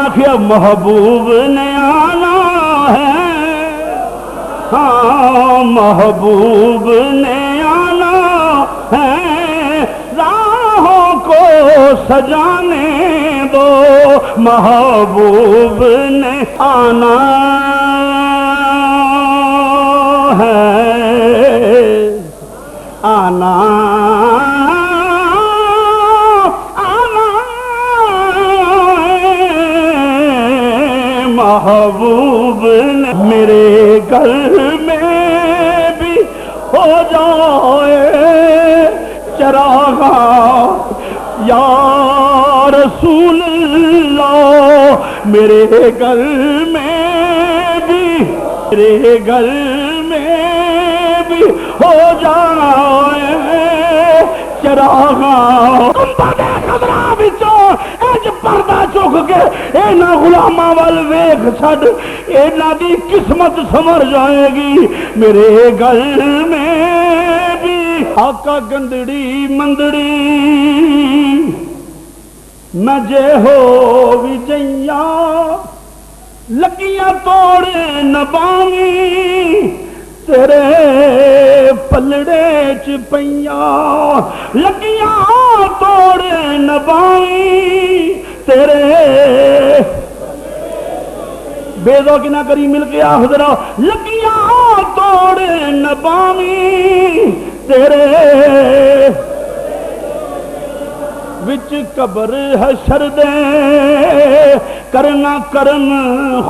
آخیا محبوب نے آنا ہے، ہاں محبوب نے آنا ہے، راہوں کو سجانے دو، محبوب نے آنا ہے، آنا محبوب نے میرے گھر میں بھی ہو جائے چراغ یا رسول اللہ، میرے گھر میں بھی ہو جائے چراغ، پردہ چک کے اینا غلاماں وال ویکھ چھڈ، اینا دی قسمت سمر جائے گی، میرے گھر میں بھی آقا گندڑی مندڑی میں جے ہو بھی جیاں لکیاں توڑ نباویں تیرے پلڑے چ پیاں، لکیاں توڑ نباویں تیرے بے ذوقی نہ کری مل کے حضرا، لکیاں توڑ نباویں تیرے وچ قبر حشر دے کرنا کرن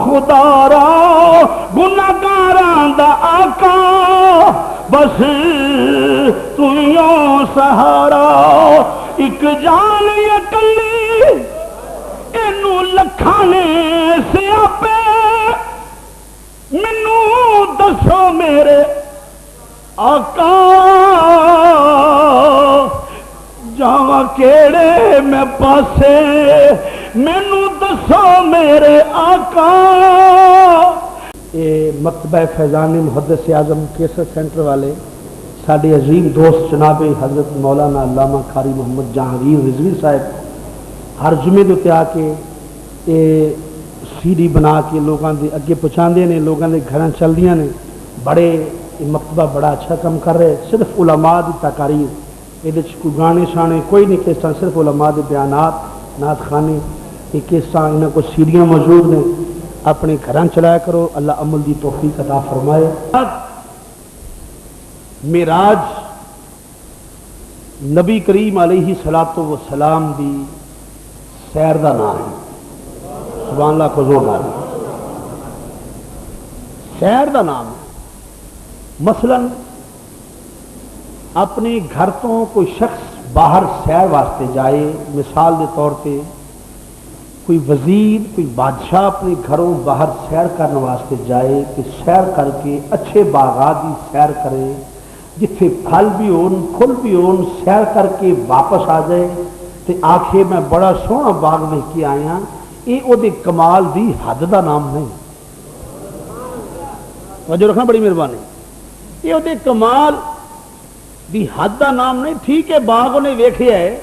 خدا را گناہگاراں دا آقا، بس تُویوں سہارا، ایک جان اکلی اینو لکھاں نے سیاپے، مینوں دسو میرے آقا جاواں کیڑے میں پاسے، مینوں دسو میرے آقا۔ یہ مکتبہ فیضان محدث اعظم کیسر سینٹر والے ساڈے عظیم دوست جناب حضرت مولانا علامہ قاری محمد جہانگیر رضوی صاحب ہر جمعے دے آ کے یہ سی ڈی بنا کے لوگوں کے اگے پہنچاندے نے، لوگوں کے گھراں چلدیاں نے، بڑے مکتبہ بڑا اچھا کام کر رہے، صرف علماء دی تقاریر، یہ کوئی گانے شانے کوئی نہیں، کس طرح صرف علماء دے بیانات نعت خانے، یہ کس طرح انہاں کو سیڑیاں موجود نے، اپنے گھراں چلایا کرو، اللہ عمل دی توفیق عطا فرمائے۔ معراج نبی کریم علیہ الصلوۃ والسلام دی سیر دا نام ہے، سبحان اللہ کو زور نال سیر دا نام ہے۔ مثلا اپنے گھر تو کوئی شخص باہر سیر واسطے جائے، مثال دے طور پہ کوئی وزیر کوئی بادشاہ اپنے گھروں باہر سیر کرنے واسطے جائے کہ سیر کر کے اچھے باغات کی سیر کرے، جتھے پھل بھی ہون پھل بھی ہون، سیر کر کے واپس آ جائے تو آخے میں بڑا سونا باغ دیکھ کے آیا، یہ وہ کمال دی حد دا نام نہیں، توجہ رکھنا بڑی مہربانی، یہ وہ کمال دی حد دا نام نہیں۔ ٹھیک ہے باغ انہیں ویکھیا ہے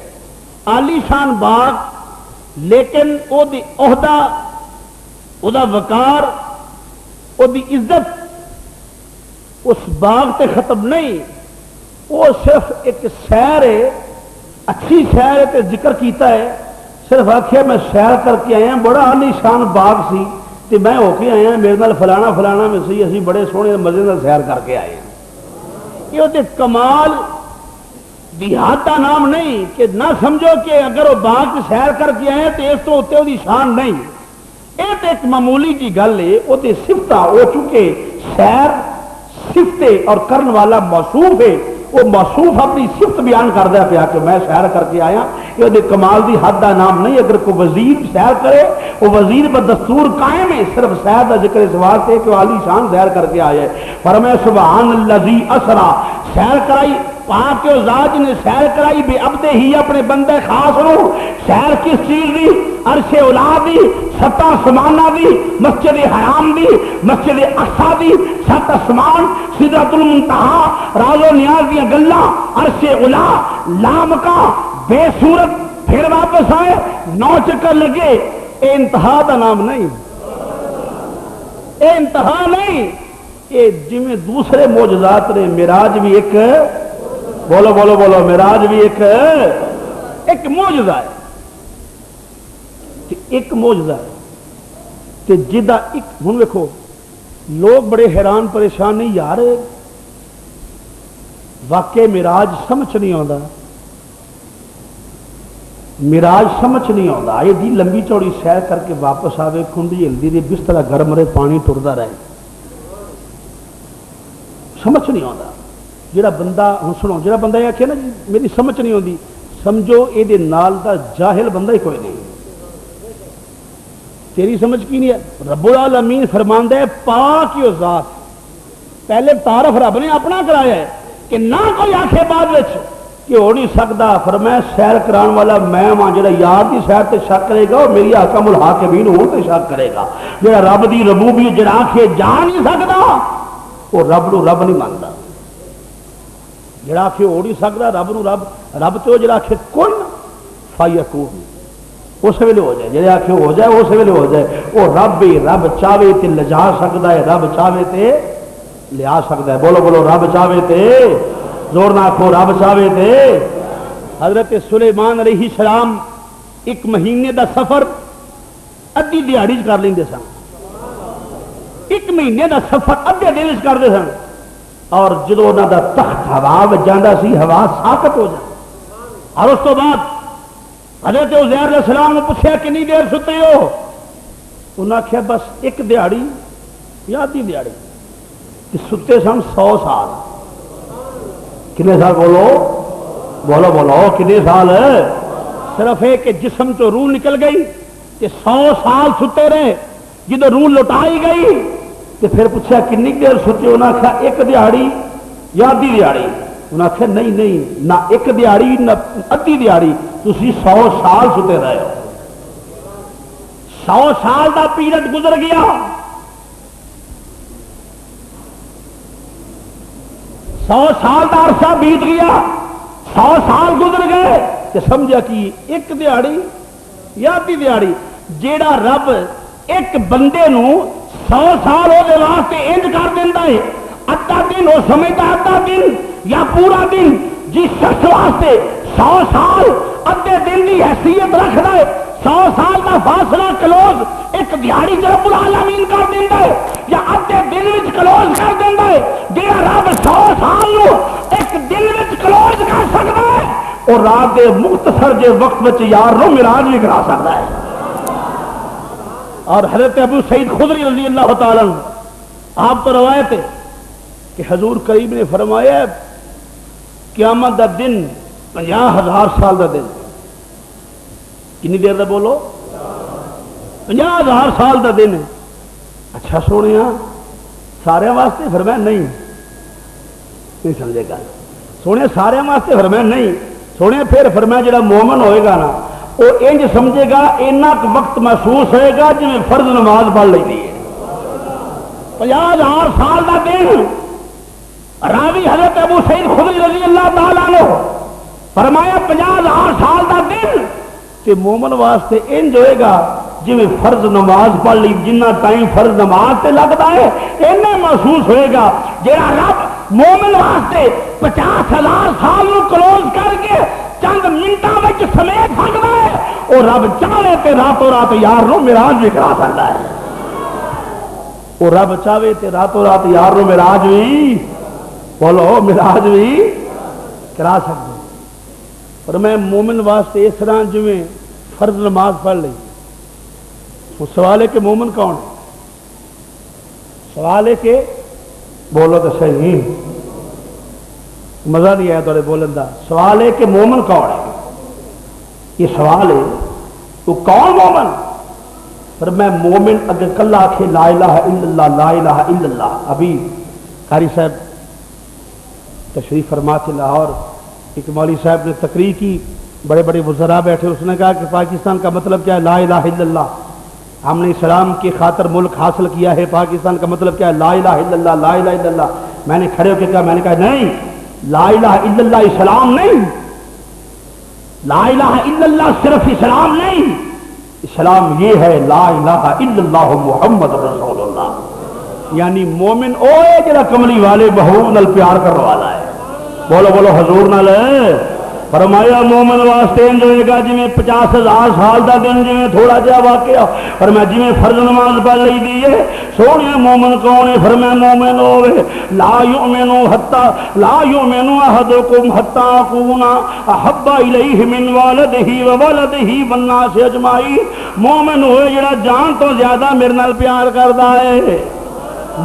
عالی شان باغ، لیکن او دی عہدہ او دا وقار او دی عزت اس باغ تے ختم نہیں، وہ صرف ایک سیر ہے، اچھی سیر ہے تے ذکر کیتا ہے، صرف آخیا میں سیر کر کے آیا، بڑا عالی شان باغ سی تے میں ہو کے آیا، میرے نال فلانا فلانا میں سی، اسی بڑے سونے مزے نال سیر کر کے آئے ہیں۔ یہ وہ کمال دیہات کا نام نہیں کہ نہ سمجھو کہ اگر وہ باغ کی سیر کر کے آئے تو اس تو اتنے وہ شان نہیں، یہ تو ایک معمولی کی گل ہے، وہ صفت وہ چونکہ سیر صفت اور کرن والا موصوف ہے، وہ موصوف اپنی صفت بیان کردہ پیا کہ میں سیر کر کے آیا، یہ کمال دی حد کا نام نہیں۔ اگر کوئی وزیر سیر کرے وہ وزیر پر دستور قائم ہے، صرف سیر کا ذکر اس واسطے کہ وہ عالی شان سیر کر کے آیا ہے۔ فرمایا سبحان الذی اسرا، سیر کرائی پاک کے ذات نے سیر کرائی بے عبدہ ہی اپنے بندے خاص رو، سیر کس چیز دی؟ عرش اولا دی، سات آسمانہ دی، مسجد حرام دی، مسجد اقصی دی، سات آسمان، سدرۃ المنتہا، راز و نیاز دی گلاں، عرش اولا لامکاں بے صورت، پھر واپس آئے، 9 چکر لگے، یہ انتہا کا نام نہیں، یہ انتہا نہیں، یہ جویں دوسرے معجزات نے، معراج بھی ایک، بولو بولو بولو، معراج بھی ایک معجزہ ہے، ایک معجزہ ہے کہ جدا ایک ہن ویکھو لوگ بڑے حیران پریشان نہیں یار واقعی معراج سمجھ نہیں آتا، معراج سمجھ نہیں آتا، ایڈی لمبی چوڑی سیر کر کے واپس آوے، کھنڈی ہلدی دے بستر گرم رہے، پانی ٹرتا رہے، سمجھ نہیں آتا۔ جڑا بندہ ہن سنو، جڑا بندہ یہ آکھے نا جی میری سمجھ نہیں آتی، سمجھو یہ نال دا جاہل بندہ ہی کوئی نہیں، تیری سمجھ کی نہیں ہے۔ رب العالمین فرماندا ہے پاک ہی ذات، پہلے تعارف رب نے اپنا کرایا ہے کہ نہ کوئی آکھے بعد وچ کہ ہو نہیں سکتا، فرمایا سیر کران والا میں ہاں، جڑا یار دی سیر تے شک کرے گا وہ میری احکام الحاکمین ہون تے شک کرے گا، جڑا رب دی ربوبیت جڑا آکھے جا نہیں سکتا وہ رب نو رب نہیں مانتا، جڑا آکھے ہو نہیں سکتا رب نو رب، رب تو جڑا آکھے کن فیکون اس ویلے ہو جائے، جڑے آکھے ہو جائے اس ویلے ہو جائے، وہ رب ہی، رب چاہے تے لجا سکتا ہے، رب چاہے تے لیا سکتا ہے، بولو بولو رب چاہے تے، زور نہ آکھو رب چاہے تے۔ حضرت سلیمان علیہ السلام ایک مہینے دا سفر ادھی دیہڑی کر لیندے سن، ایک مہینے دا سفر ادھے دن کرتے سن، اور جدو انہوں دا تخت ہوا وجاندہ سی ہوا ساکت ہو جائے، اور اس تو بعد حضرت عزیر علیہ السلام نے پوچھا کنی دیر ستے ہو، انہوں نے آخیا بس ایک دیہڑی یا آدھی دیہڑی، ستے سن 100 سال، کنے سال بولو بولو بولو کنے سال، صرف ہے کہ جسم تو روح نکل گئی کہ 100 سال ستے رہے، جدو روح لوٹائی گئی تو پھر پوچھا کنی دیر ستے، انہوں نے آخیا ایک دیہڑی یا آدھی دیہڑی، انہوں نے آخیا نہیں نہیں نہ ایک دیہڑی نہ ادھی دیہڑی، تسی 100 سال ستے رہے ہو، 100 سال دا پیریڈ گزر گیا، 100 سال کا عرصہ بیت گیا، 100 سال گزر گئے تو سمجھا کہ ایک دیہڑی یا آدھی دیہڑی، جیڑا رب ایک بندے نو 100 سال وہ واسطے انج کر دینا ہے، ادھا دن وہ سمجھتا ادھا دن یا پورا دن، جس شخص واسطے 100 سال ادھے دن کی حیثیت رکھتا ہے، 100 سال کا فاصلہ کلوز ایک دیہڑی رب العالمین کر دینا ہے یا ادھے دن وچ کلوز کر دینا ہے، جہاں رب 100 سال نو ایک دن وچ کلوز کر سکتا ہے، اور رات کے مختصر جے وقت وچ یار نو معراج بھی کرا سکتا ہے۔ اور حضرت ابو سعید خدری رضی اللہ تعالیٰ عنہ آپ تو روایت ہے کہ حضور کریم نے فرمایا قیامت دا دن 50,000 سال دا دن، کنی دیر دا بولو 50,000 سال دا دن ہے۔ اچھا سونے سارے واسطے فرمایا نہیں سمجھے گا، سونے سارے واسطے فرمایا نہیں، سونے پھر فرمایا جڑا مومن ہوئے گا نا وہ انج سمجھے گا اینا وقت محسوس ہوئے گا جی میں فرض نماز پڑھ لینی ہے۔ 50,000 سال دا دن، راوی حضرت ابو سعید خدری رضی اللہ تعالیٰ عنہ فرمایا 50,000 سال دا دن تے مومن واسطے انج ہوئے گا جی میں فرض نماز پڑھ لی، جنہ ٹائم فرض نماز تے لگتا ہے اینا محسوس ہوئے گا، جہاں رب مومن واسطے 50,000 سال نو کلوز کر کے چند منٹاں وچ سمیت سکتا ہے، اور رب چاہے تے راتوں رات یار نو معراج بھی کرا سکتا ہے، اور رب چاہے تے راتوں رات یار نو معراج بھی، بولو معراج بھی کرا سکتا ہے۔ اور میں مومن واسطے اس طرح جویں فرض نماز پڑھ لی، وہ سوال ہے کہ مومن کون ہے؟ سوال ہے کہ بولو تو صحیح، مزہ نہیں آیا تھوڑے بولن دا، سوال ہے کہ مومن کون ہے؟ یہ سوال ہے تو کون مومن؟ پر میں مومن اگر کلا آخے لا الہ الا اللہ لا الہ الا اللہ، ابھی قاری صاحب تشریف فرما تھے لاہور، ایک مولوی صاحب نے تقریر کی، بڑے بڑے وزراء بیٹھے، اس نے کہا کہ پاکستان کا مطلب کیا ہے؟ لا الہ الا اللہ، ہم نے اسلام کی خاطر ملک حاصل کیا ہے، پاکستان کا مطلب کیا ہے؟ لا الہ الا اللہ لا الہ الا اللہ۔ میں نے کھڑے ہو کے کہا، میں نے کہا نہیں، لا الہ الا اللہ اسلام نہیں، لا الہ الا اللہ صرف اسلام نہیں، اسلام یہ ہے لا الہ الا اللہ محمد رسول اللہ، یعنی مومن او ہے جڑا کملی والے محبوب نال پیار کرنے والا ہے۔ بولو بولو حضور نال فرمایا مومن واسطے انج ہوئے گا جویں 50,000 سال دا دن جویں تھوڑا جہا واقعہ، فرمایا جویں فرض نماز پڑھ لئی دی ہے۔ سونے مومن کون ہے؟ فرمایا مومن ہوے لا یؤمن احدکم حتی اکون احب الیہ من والدہ وولدہ والناس اجمعین، مومن ہوئے جڑا جان تو زیادہ میرے نال پیار کردا ہے،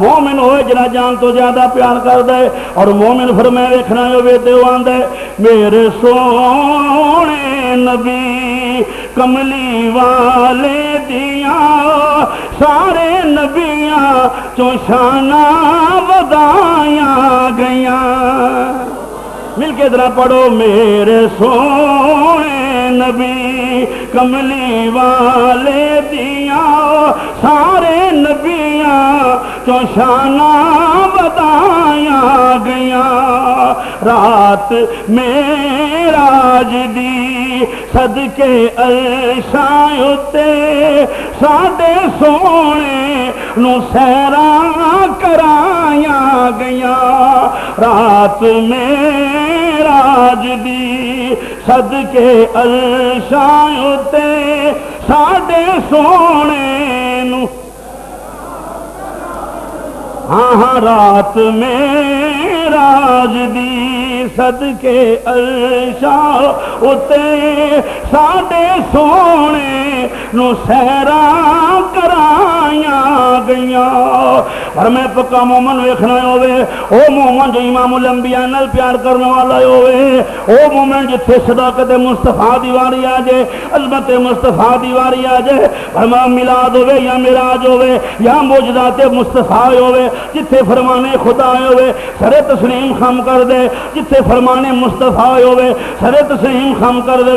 مومن ہوئے جڑا جان تو زیادہ پیار کردا ہے۔ اور مومن فرمایا ویکھنا ہوے تے او آندا ہے میرے سونے نبی کملی والے دیاں سارے نبیاں چوں شاناں ودائیاں گئیاں۔ مل کے ذرا پڑھو میرے سونے نبی کملی والے دیاں سارے نبیاں چوں شاناں ودائیاں گئیاں۔ رات معراج دی صدقے عرشاں اُتے ساڈے سونے نو سیراں کرائیاں گئیاں۔ رات معراج دی صدقے عرشاں اُتے ساڈے سونے نو، ہاں ہاں رات معراج دی صدقے عرشاں اُتے ساڈے سونے نو سیراں کرائیاں گئیاں۔ اور میں پکا مومن ویکھنا ہوے او مومن جو امام الانبیاء نال پیار کرنے والا ہوے، او مومن جتھے صداقت مصطفیٰ دی واری آ جائے، عظمت مصطفیٰ دی واری آ جائے، فرما میلاد ہوے یا معراج ہوے یا معجزات مصطفیٰ ہوے، جتھے فرمانے خدا ہوے سر تسلیم خم کر دے، جتھے فرمانے مصطفیٰ ہوے سر تسلیم خم کر دے۔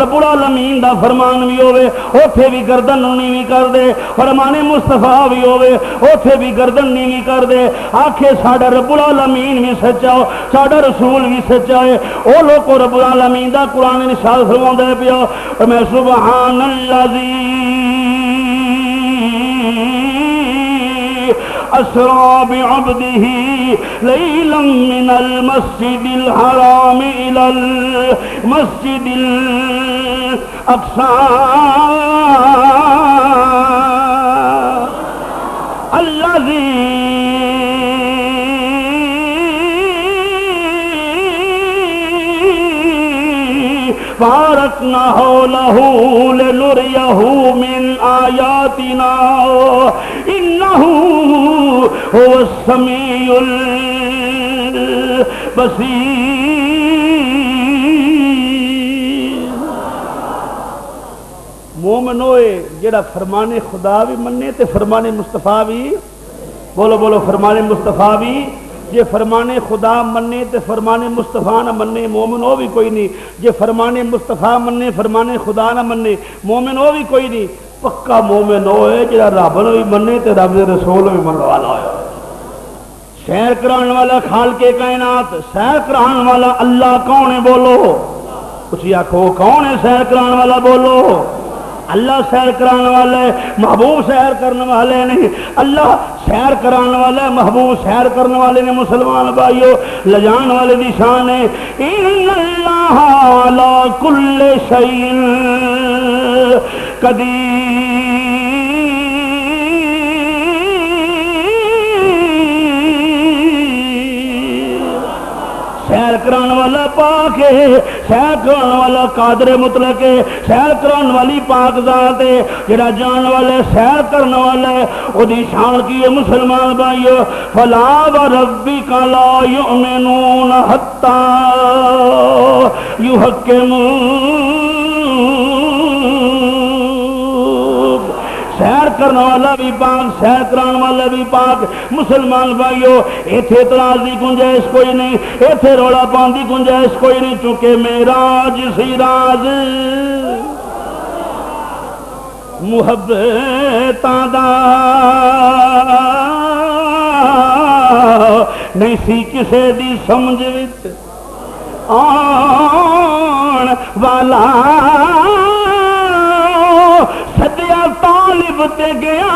رب العالمین دا فرمان بھی ہوے اوتھے بھی گردن نیوی کر دے، فرمانے مصطفیٰ بھی ہوے اوتھے بھی گردن نیوی کر دے، آکھے ساڈا رب العالمین بھی سچا ہو، ساڈا رسول بھی سچا ہے۔ او لوگ رب العالمین دا قرآن ارشاد فرماوندا ہے پیا میں سبحان الذی اسرا بعبده ليلا من المسجد الحرام الى المسجد الاقصى الذي باركنا حوله لنريه من آياتنا إنه هو السميع البصير۔ مومن ہوئے جڑا فرمان خدا بھی مننے تے فرمان مصطفیٰ بھی، بولو بولو فرمان مصطفیٰ بھی، جے فرمان خدا مننے تے فرمان مصطفیٰ نہ مننے مومن ہو بھی کوئی نہیں، جے فرمان مصطفیٰ مننے فرمان خدا نہ مننے مومن ہو بھی کوئی نہیں۔ پکا مومن ہوئے جڑا رب نو بھی مننے تے رب دے رسول بھی مننے والا ہوئے، سیر کران والا خالق کائنات، سیر کران والا اللہ کون ہے بولو، کچھ آکھو کون ہے سیر کران والا بولو، اللہ سیر کرانے والا ہے، محبوب سیر کرنے والے نہیں، اللہ سیر کرانے والا ہے، محبوب سیر کرنے والے نے۔ مسلمان بھائیو لجان والے دی شان ہے ان اللہ علی کل شیء سیر کران والا پاک ہے، سیر کران والا قادر مطلق ہے، سیر کران والی پاک ذات ہے، جڑا جان والا ہے سیر کرنے والا ہے، او دی شان کی ہے مسلمان بھائیو فلا وربک لا یؤمنون حتی یحکمون۔ سیر کرنے والا بھی پاک، سیر کران والا بھی پاک۔ مسلمان بھائیو ایتھے اعتراض دی گنجائش کوئی نہیں، ایتھے رولا پان دی گنجائش کوئی نہیں، چونکہ معراج سی راز محبتاں دا نہیں سی کسے دی سمجھ وچ آن والا، تے گیا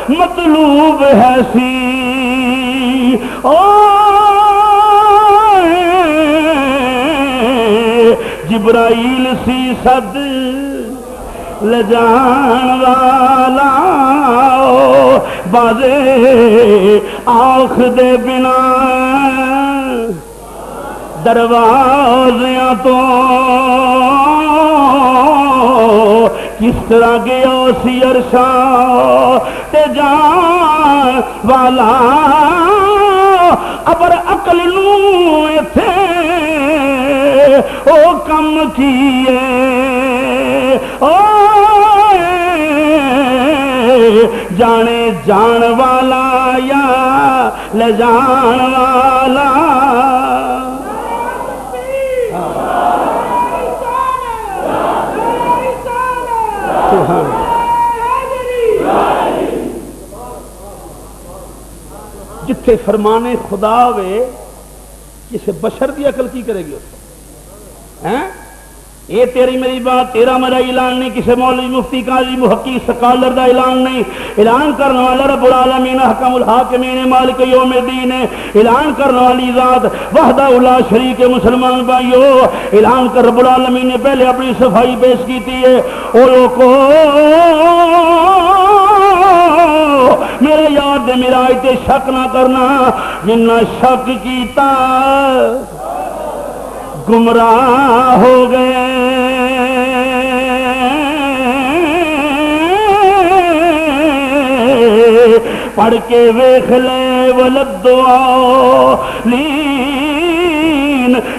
مطلوب ہے سی جبرائیل سی صد لجان والا بازے آنکھ دے بنا دروازیاں تو کس طرح گیا سی عرشاں تے جان والا ابر عقل نو ایتھے او کم کیے جانے جان والا یا لے جان والا جتھے فرمانے خدا ہوئے کسی بشر دی عقل کی کرے گی اس یہ تیری میری بات تیرا میرا اعلان نہیں، کسی مولوی مفتی قاضی محقق سکالر دا اعلان نہیں، اعلان کرنے والا رب العالمین حکم الحاکمین مالک یوم الدین، اعلان کرنے والی ذات وحدہ لا شریک مسلمان بھائیو، اعلان کر رب العالمین نے پہلے اپنی صفائی پیش کی تھی ہے او لوگو میرے یاد دے میرا آئیتے شک نہ کرنا، جنہ شک کیتا گمراہ ہو گئے، پڑھ کے ویکھ لے ولدعالین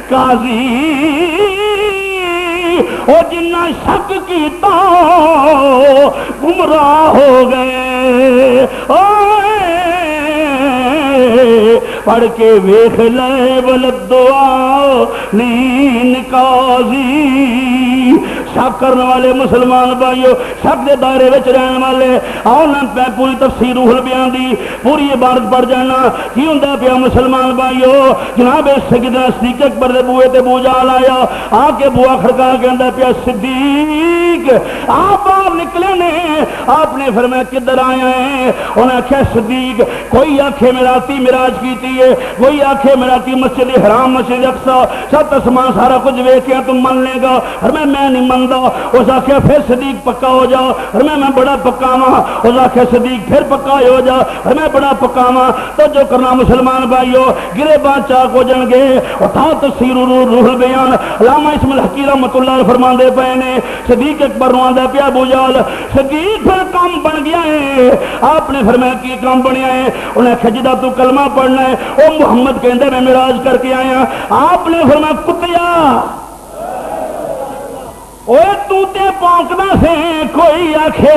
قاضی او جنہ شک کیتا گمراہ ہو گئے، پڑھ کے ویکھ لے ولدعالین قاضی۔ شک کرنے والے مسلمان بھائیو، شک دے دائرے وچ رہن والے آؤ نہ پہ پوری تفسیر روح البیان دی پوری عبارت پڑھ جانا کی ہوندا پیا مسلمان بھائیو۔ جناب سیدنا صدیق اکبر دے بوئے تے بو جال آیا، آ کے بوا کھڑکا کے کہندا پیا صدیق آپ نکلے نے، آپ نے فرمایا کدھر آیا ہے؟ انہیں آخیا صدیق کوئی آنکھے میراتی معراج کیتی ہے، کوئی آنکھے میراتی مسجد حرام مسجد اقصی سب آسمان سارا کچھ ویکھیا تم من لے گا؟ اور میں نہیں مندا۔ اس آخیا پھر صدیق پکا ہو جا، اور میں بڑا پکا وا۔ اس آخیا صدیق پھر پکا ہو جا، اور میں بڑا پکا وا۔ تو جو کرنا مسلمان بھائیو گرے بات چاک ہو جان گے۔ اٹھا تفسیر روح البیان علامہ اسم الحقی رحمۃ اللہ فرماندے پے نے صدیق اکبر نو آندا پیا ابو جہل صدیق پھر کام بن گیا ہے۔ آپ نے فرمایا کی کام بنیا ہے؟ انہیں آخیا جدا تو کلمہ پڑھنا ہے او محمد کہندا میں معراج کر کے آیا۔ آپ نے فرمایا کتیا اوے تو تے پونکدا سے کوئی آکھے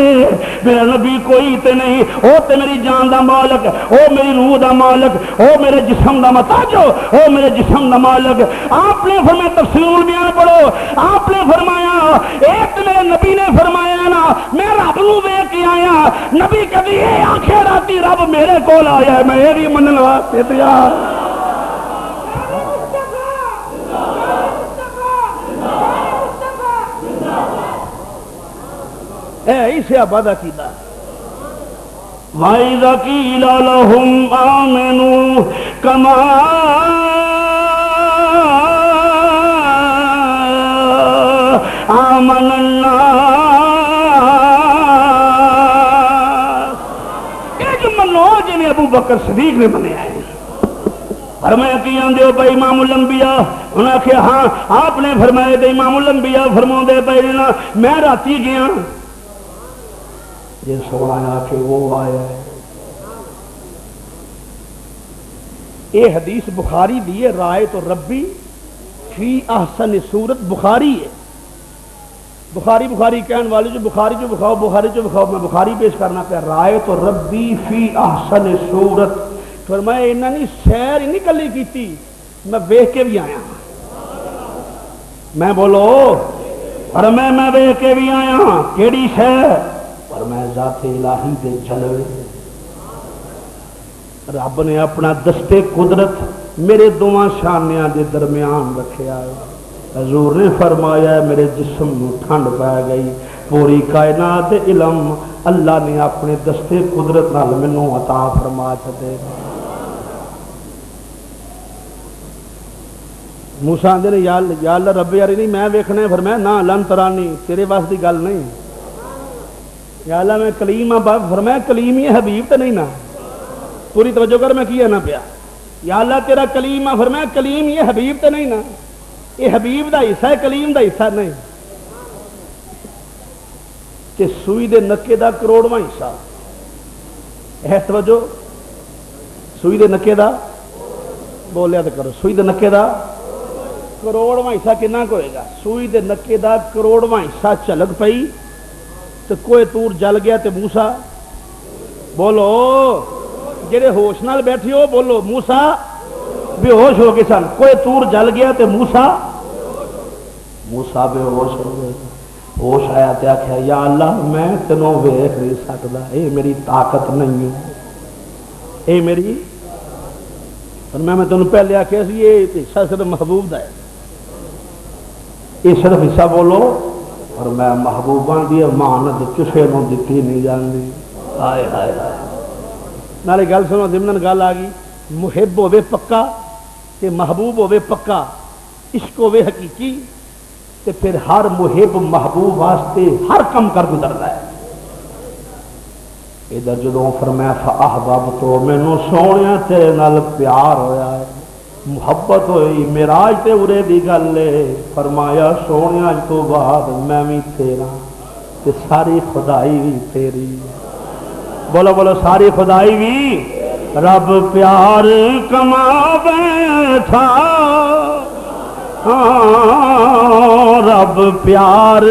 میرا نبی کوئی تے نہیں، او تے میری جان دا مالک، او میری روح دا مالک، او میرے جسم دا متاج، او میرے جسم دا مالک۔ آپ نے فرمایا تفسیر البیان پڑھو، آپ نے فرمایا ایک میرے نبی نے فرمایا نا میں رب نو ویکھ کے آیا، نبی کبھی اے آکھے راتی رب میرے کول آیا ہے میں اے بھی منن واسطے تیار۔ اسے آباد عقیدہ وَإِذَا قِيلَ لَهُمْ آمِنُوا كَمَا آمَنَ النَّاسُ، ایک منو جنہیں ابو بکر صدیق نے بنے آئے۔ فرمایا کی آندے ہو بھائی امام الانبیاء؟ انہوں نے کہا ہاں۔ آپ نے فرمایا دے امام الانبیاء فرماؤں دے پہلے میں راتی گیا یہ سوال کہ وہ آیا ہے۔ یہ حدیث بخاری دی ہے، رائے تو ربی فی احسن صورت بخاری ہے۔ بخاری کہنے والے جو بخاری جو بخاؤ میں بخاری پیش کرنا پہ رائے تو ربی فی احسن صورت۔ فرمایا انہاں نے سیر ہی نہیں کلی کیتی، میں ویکھ کے بھی آیا۔ میں بولو اور میں ویکھ کے بھی آیا کیڑی شے؟ اور میں ذات الہی دے جلوے رب نے اپنا دستے قدرت میرے دواں شانیاں دے درمیان رکھیا ہے۔ حضور نے فرمایا میرے جسم نو ٹھنڈ پہ گئی، پوری کائنات علم اللہ نے اپنے دستے قدرت نال مینوں عطا فرما چھڈے۔ موسیٰ آندے نے یا اللہ رب یاری نہیں میں ویکھنا ہے، فرمایا نہ لن ترانی تیرے واسطے دی گل نہیں، یا اللہ میں کلیم ہاں، فرمایا کلیم ہی حبیب تے نہیں نا، پوری توجہ کر میں کیا نہ پیا، یا اللہ تیرا کلیم ہاں، فرمایا کلیم یہ حبیب تے نہیں نا، یہ حبیب دا حصہ ہے کلیم دا حصہ نہیں، کہ سوئی دے نکے دا کروڑواں حصہ ہے، توجہ سوئی دے نکے دا بولیا تو کرو، سوئی دے نکے دا کروڑواں حصہ کنا ہوئے گا، سوئی دے نکے دا کروڑواں حصہ جھلک پئی تو کوئی تور جل گیا تے موسیٰ بولو جڑے ہوش نال بیٹھے ہو بولو موسیٰ بے ہوش ہو گئے سن، کوئی تور جل گیا تے موسیٰ بے ہوش ہو گئے، ہوش آیا تے آکھیا یا اللہ میں تینوں ویکھ نہیں سکدا، اے میری طاقت نہیں ہے، اے میری، اور میں تینوں پہلے آکھیا سی یہ حصہ صرف محبوب دا ہے، یہ صرف حصہ بولو، اور میں محبوباں دی امانت کسے نوں دتی نہیں جاندی، ہائے ہائے ہائے۔ نالے گل سنو ضمن گل آ گئی، محب ہوے پکا تے محبوب ہوے پکا، عشق ہوے حقیقی تے پھر ہر محب محبوب واسطے ہر کم کر گزردا ہے۔ ادھر جدوں فرمایا فاحببت تو مینوں سونیا تیرے نال پیار ہویا ہے، محبت ہوئی، معراج تے ارے دی گل ہے، فرمایا سونیا اج تو بعد میں بھی تیرا تے ساری خدائی بھی تیری، بولو بولو ساری خدائی بھی، رب پیار کما بیٹھا، رب پیار،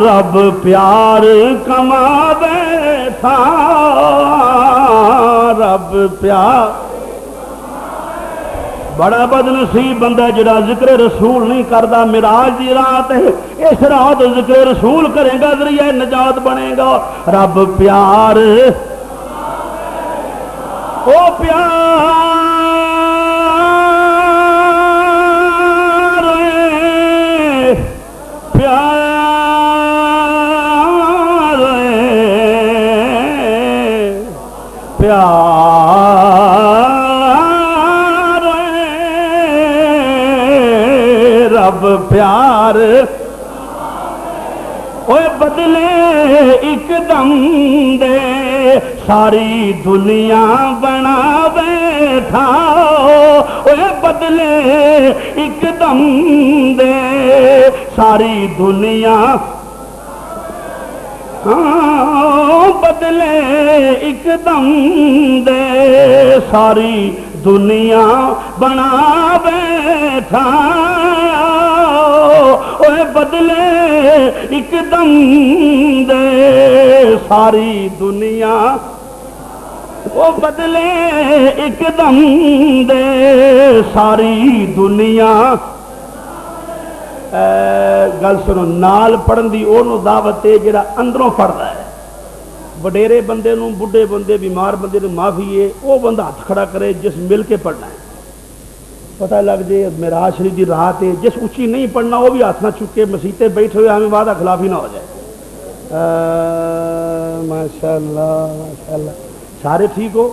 رب پیار کما بیٹھا، رب پیار، بڑا بدنصیب بندہ جڑا ذکر رسول نہیں کرتا، معراج دی رات ہے، اس رات ذکر رسول کرے گا ذریعہ نجات بنے گا، رب پیار، او پیار، پیار، پیار، رب پیار، اوے بدلے ایک دم دے ساری دنیا بنا بیٹھا، اوے بدلے ایک دم دے ساری دنیا، بدلے ایک دم دے ساری دنیا بنا بیٹھا، اوے بدلے ایک دم دے ساری دنیا، وہ بدلے ایک دم دے ساری دنیا۔ گل سنو نال پڑھن دی اونوں دعوت ہے جڑا اندروں پڑھدا ہے، وڈیرے بندے نوں، بڈھے بندے، بیمار بندے نوں معافی ہے، وہ بندہ ہاتھ کھڑا کرے جس مل کے پڑھنا ہے، پتہ لگ جائے معراج شریف دی رات ہے، جس اچھی نہیں پڑھنا وہ بھی ہاتھ نہ چکے، مسیتے بیٹھے ہوئے ہمیں وعدہ خلافی نہ ہو جائے۔ ماشاءاللہ ماشاءاللہ، سارے ٹھیک ہو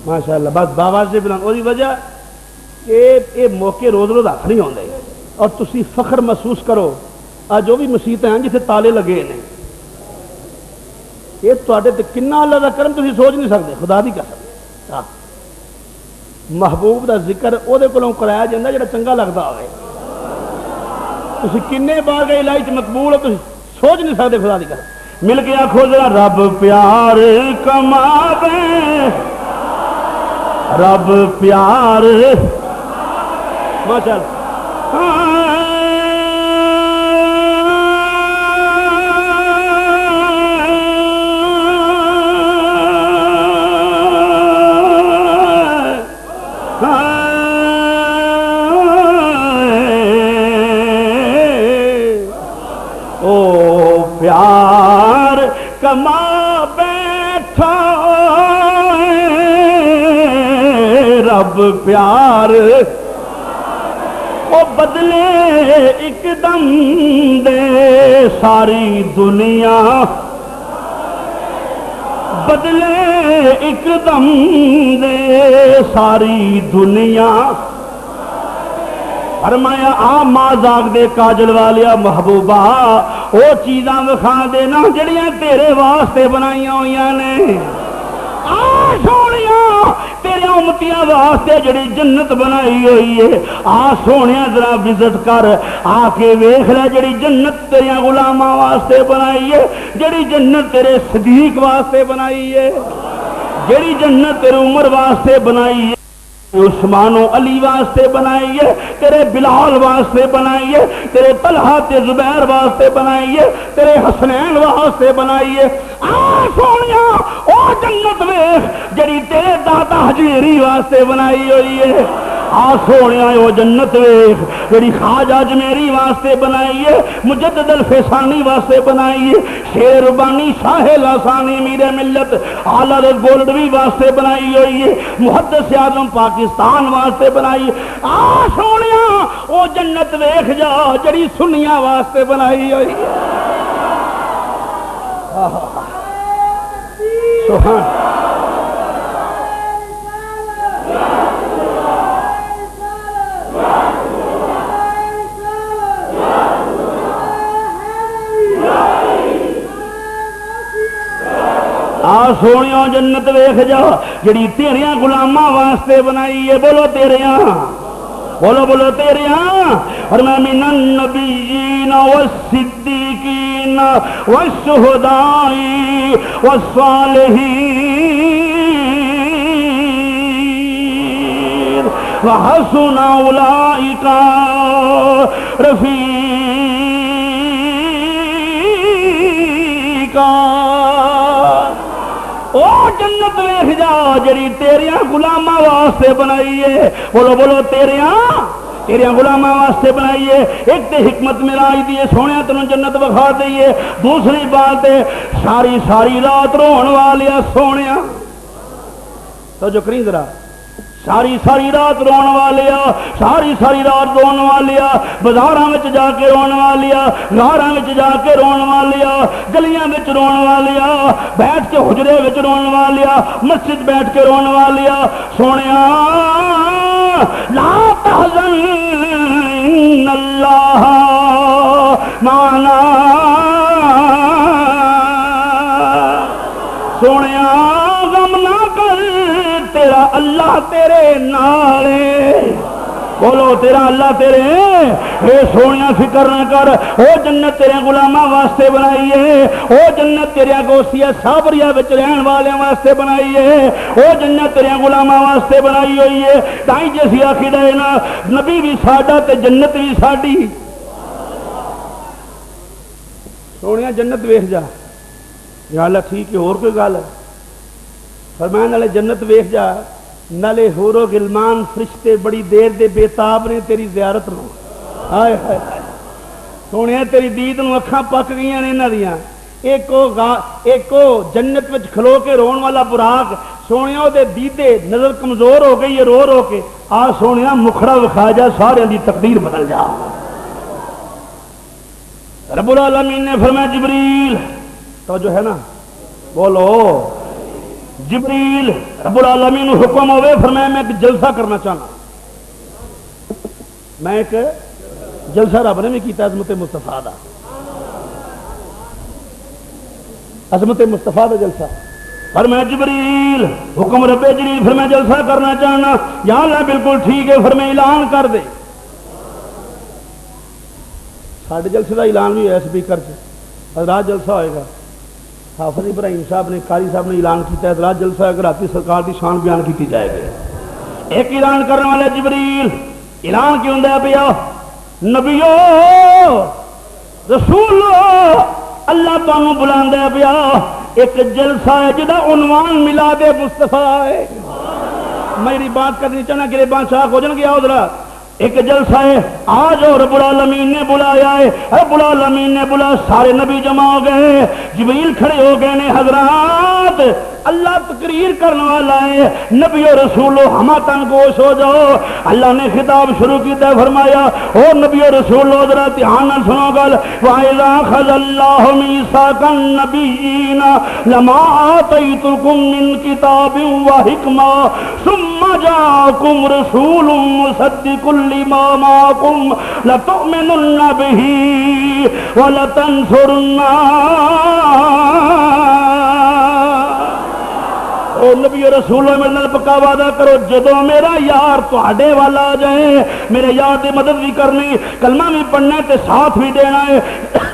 ماشاءاللہ، بس باواز سے بلند وہی وجہ کہ یہ موقع روز روز ہاتھ نہیں آتے، اور تسی فخر محسوس کرو آج جو بھی مسیتیں ہیں جتنے تالے لگے ہیں، یہ تے کنا اللہ کا کرم تسی سوچ نہیں سکتے، خدا دی قسم۔ محبوب دا ذکر وہ کرایا جاتا جڑا چنگا لگتا ہوئے، تسی کنے بار گئے الہی چ مقبول ہو، تسی سوچ نہیں سکتے، خدا دی قسم۔ مل کے آکھو ذرا رب پیار کماوے، رب پیار، ماشاءاللہ، او پیار کما بیٹھا، رب پیار، او بدلے ایک دم دے ساری دنیا بدلے ایک دم دے ساری دنیا فرمایا آ مازاق دے کاجل والیا محبوبہ او چیزاں وکھا دینا جڑیاں تیرے واسطے بنائیاں ہوئیاں نے آ سونیاں تیرے امتیاں واسطے جڑی جنت بنائی ہوئی ہے آ سونیاں ذرا وزٹ کر آ کے ویکھ لے جڑی جنت تیرے غلاماں واسطے بنائی ہے جڑی جنت تیرے صدیق واسطے بنائی ہے جڑی جنت تیرے عمر واسطے بنائی ہے عثمان و علی واسطے بنائی ہے تیرے بلال واسطے بنائی ہے تیرے طلحہ تے زبیر واسطے بنائی ہے تیرے حسنین واسطے بنائی ہے آ سونیا او جنت ویکھ جڑی تیرے دادا حجیری واسطے بنائی ہوئی ہے آ سونیا او جنت ویکھ جڑی خواجہ اجمیری واسطے بنائی ہے مجدد الفسانی واسطے بنائی ہے شیر ربانی شاہ لاسانی امیر ملت اعلی گولڈوی واسطے بنائی ہوئی ہے محدث اعظم پاکستان واسطے بنائی آ سونیا او جنت ویکھ جا جڑی سنیاں واسطے بنائی ہوئی ہے سبحان آ سونیوں جنت ویکھ جا جڑی تیریاں غلاماں واسطے بنائی ہے بولو تیریاں بولو بولو تیریاں اور میں من النبیین والصدیقین والشہداء والصالحین وحسن اولئک رفیقا او جنت ویکھ جا جڑی تیریاں غلاماں واسطے بنائی ہے بولو بولو تیریاں غلاماں واسطے بنائی ہے ایک تے حکمت ملائی دی سونیا تینوں جنت بخا دئیے دوسری بات ہے ساری ساری رات رون والیا سونیا تو جو کریں ذرا ساری ساری رات رون والیا ساری ساری رات رون والیا بازاراں وچ جا کے رون والیا گھراں وچ جا کے رون والیا گلیاں وچ رون والیا بیٹھ کے حجرے وچ رون والیا مسجد بیٹھ کے رون والیا سونیا لا تحزن اللہ معنا سونیا غم نہ کر تیرا اللہ تیرے نالے بولو تیرا اللہ تیرے اے سونیا فکر نہ کر او جنت تیرے غلاماں واسطے بنائی ہے او جنت تیرے گوسیہ صابریہ وچ رہن والے واسطے بنائی ہے او جنت تیرے غلاماں واسطے بنائی ہوئی ہے تائیں جیسی عقیدہ ہے نا نبی بھی ساڈا تے جنت بھی ساڈی سونیا جنت ویکھ جا یا اللہ ٹھیک ہے اور کوئی گل ہے فرمایا نالے جنت ویکھ جا نالے حور و غلمان فرشتے بڑی دیر دے بےتاب نے تیری زیارت نو ہائے ہائے سونے تیری دید نو اکھاں پک گئیاں نے انہاں دیاں ایک جنت وچ کھلو کے رون والا براق سونیا دے دیدے نظر کمزور ہو گئی ہے رو رو کے آ سونیا مکھڑا وکھا جا سارے دی تقدیر بدل جا رب العالمین نے فرمایا جبریل تو جو ہے نا بولو جبریل رب العالمین حکم ہوئے فرمایا میں ایک جلسہ کرنا چاہنا میں ایک جلسہ رب نے بھی کیتا عظمت مصطفیٰ دا عظمت مصطفیٰ دا جلسہ فرمایا جبریل حکم رب جبریل فرمایا جلسہ کرنا چاہنا یا اللہ بالکل ٹھیک ہے فرمایا اعلان کر دے ساڑھے جلسے دا اعلان بھی ہے اسپیکر سے حضرات جلسہ ہوئے گا حافظ ابراہیم صاحب نے قاری صاحب نے اعلان کیتا ہے حضرات جلسہ اگر آتی سرکار کی شان بیان کی جائے گی ایک اعلان کرنے والے جبریل اعلان کیوں دیا پیا نبیو رسولو اللہ تمہیں بلا دیا پیا ایک جلسہ ہے جدا عنوان میلاد مصطفیٰ ہے میری بات کرنی چاہنا کہ بادشاہ ہو جان گیا ادھر ایک جلسہ ہے آج اور رب العالمین نے بلایا ہے رب العالمین نے بلا سارے نبی جمع ہو گئے جبریل کھڑے ہو گئے نے حضرات اللہ تقریر کرنے والا ہے نبی و رسولو ہما تن گوش ہو جاؤ. اللہ نے خطاب شروع کیا فرمایا او نبی و رسولو ذرا دھیان نال سنو گل. وَإِذَا أَخَذَ اللَّهُ مِيثَاقَ النَّبِيِّينَ لَمَا آتَيْتُكُم مِّن كِتَابٍ وَحِكْمَةٍ ثُمَّ جَاءَكُمْ رَسُولٌ مُصَدِّقٌ لِّمَا مَعَكُمْ لَتُؤْمِنُنَّ بِهِ وَلَتَنصُرُنَّهُ. او نبی رسول میرے نال پکا وعدہ کرو جدو میرا یار تواڈے والا آ جائے میرے یار دی مدد بھی کرنی کلمہ بھی پڑھنا ہے تے ساتھ بھی دینا ہے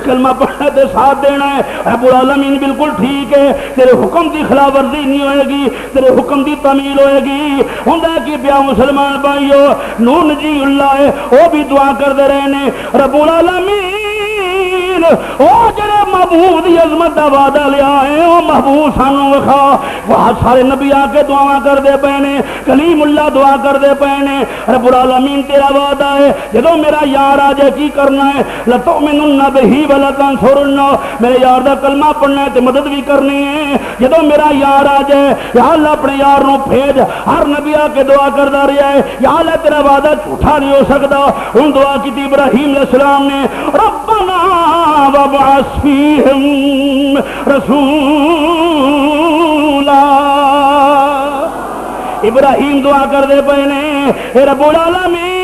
کلمہ پڑھنا تے ساتھ دینا ہے. رب العالمین بالکل ٹھیک ہے تیرے حکم دی خلاف ورزی نہیں ہوئے گی تیرے حکم دی تعمیل ہوئے گی. ہوندا کہ پیا مسلمان بھائیو نون جی اللہ ہے وہ بھی دعا کرتے رہے نے رب العالمین او جڑے محبوب دی عظمت دا وعدہ لیا ہے وہ محبوب سانو وکھا. بہت سارے نبی آ کے دعا کرتے پے نے کلیم اللہ دعا کرتے پے نے رب العالمین تیرا وعدہ ہے جدو میرا یار آ جائے کی کرنا ہے لتؤمنن بہ ولتنصرنہ میرے یار دا کلمہ پڑھنا ہے تے مدد بھی کرنی ہے. جدو میرا یار آ جائے یا اللہ اپنے یار نو بھیج. ہر نبی آ کے دعا کرتا رہا ہے یا اللہ تیرا وعدہ جھوٹا نہیں ہو سکتا. ہن دعا کی ابراہیم علیہ السلام نے ربنا وابعث فیہم رسولا. ابراہیم دعا کر دے پے نے اے رب العالمین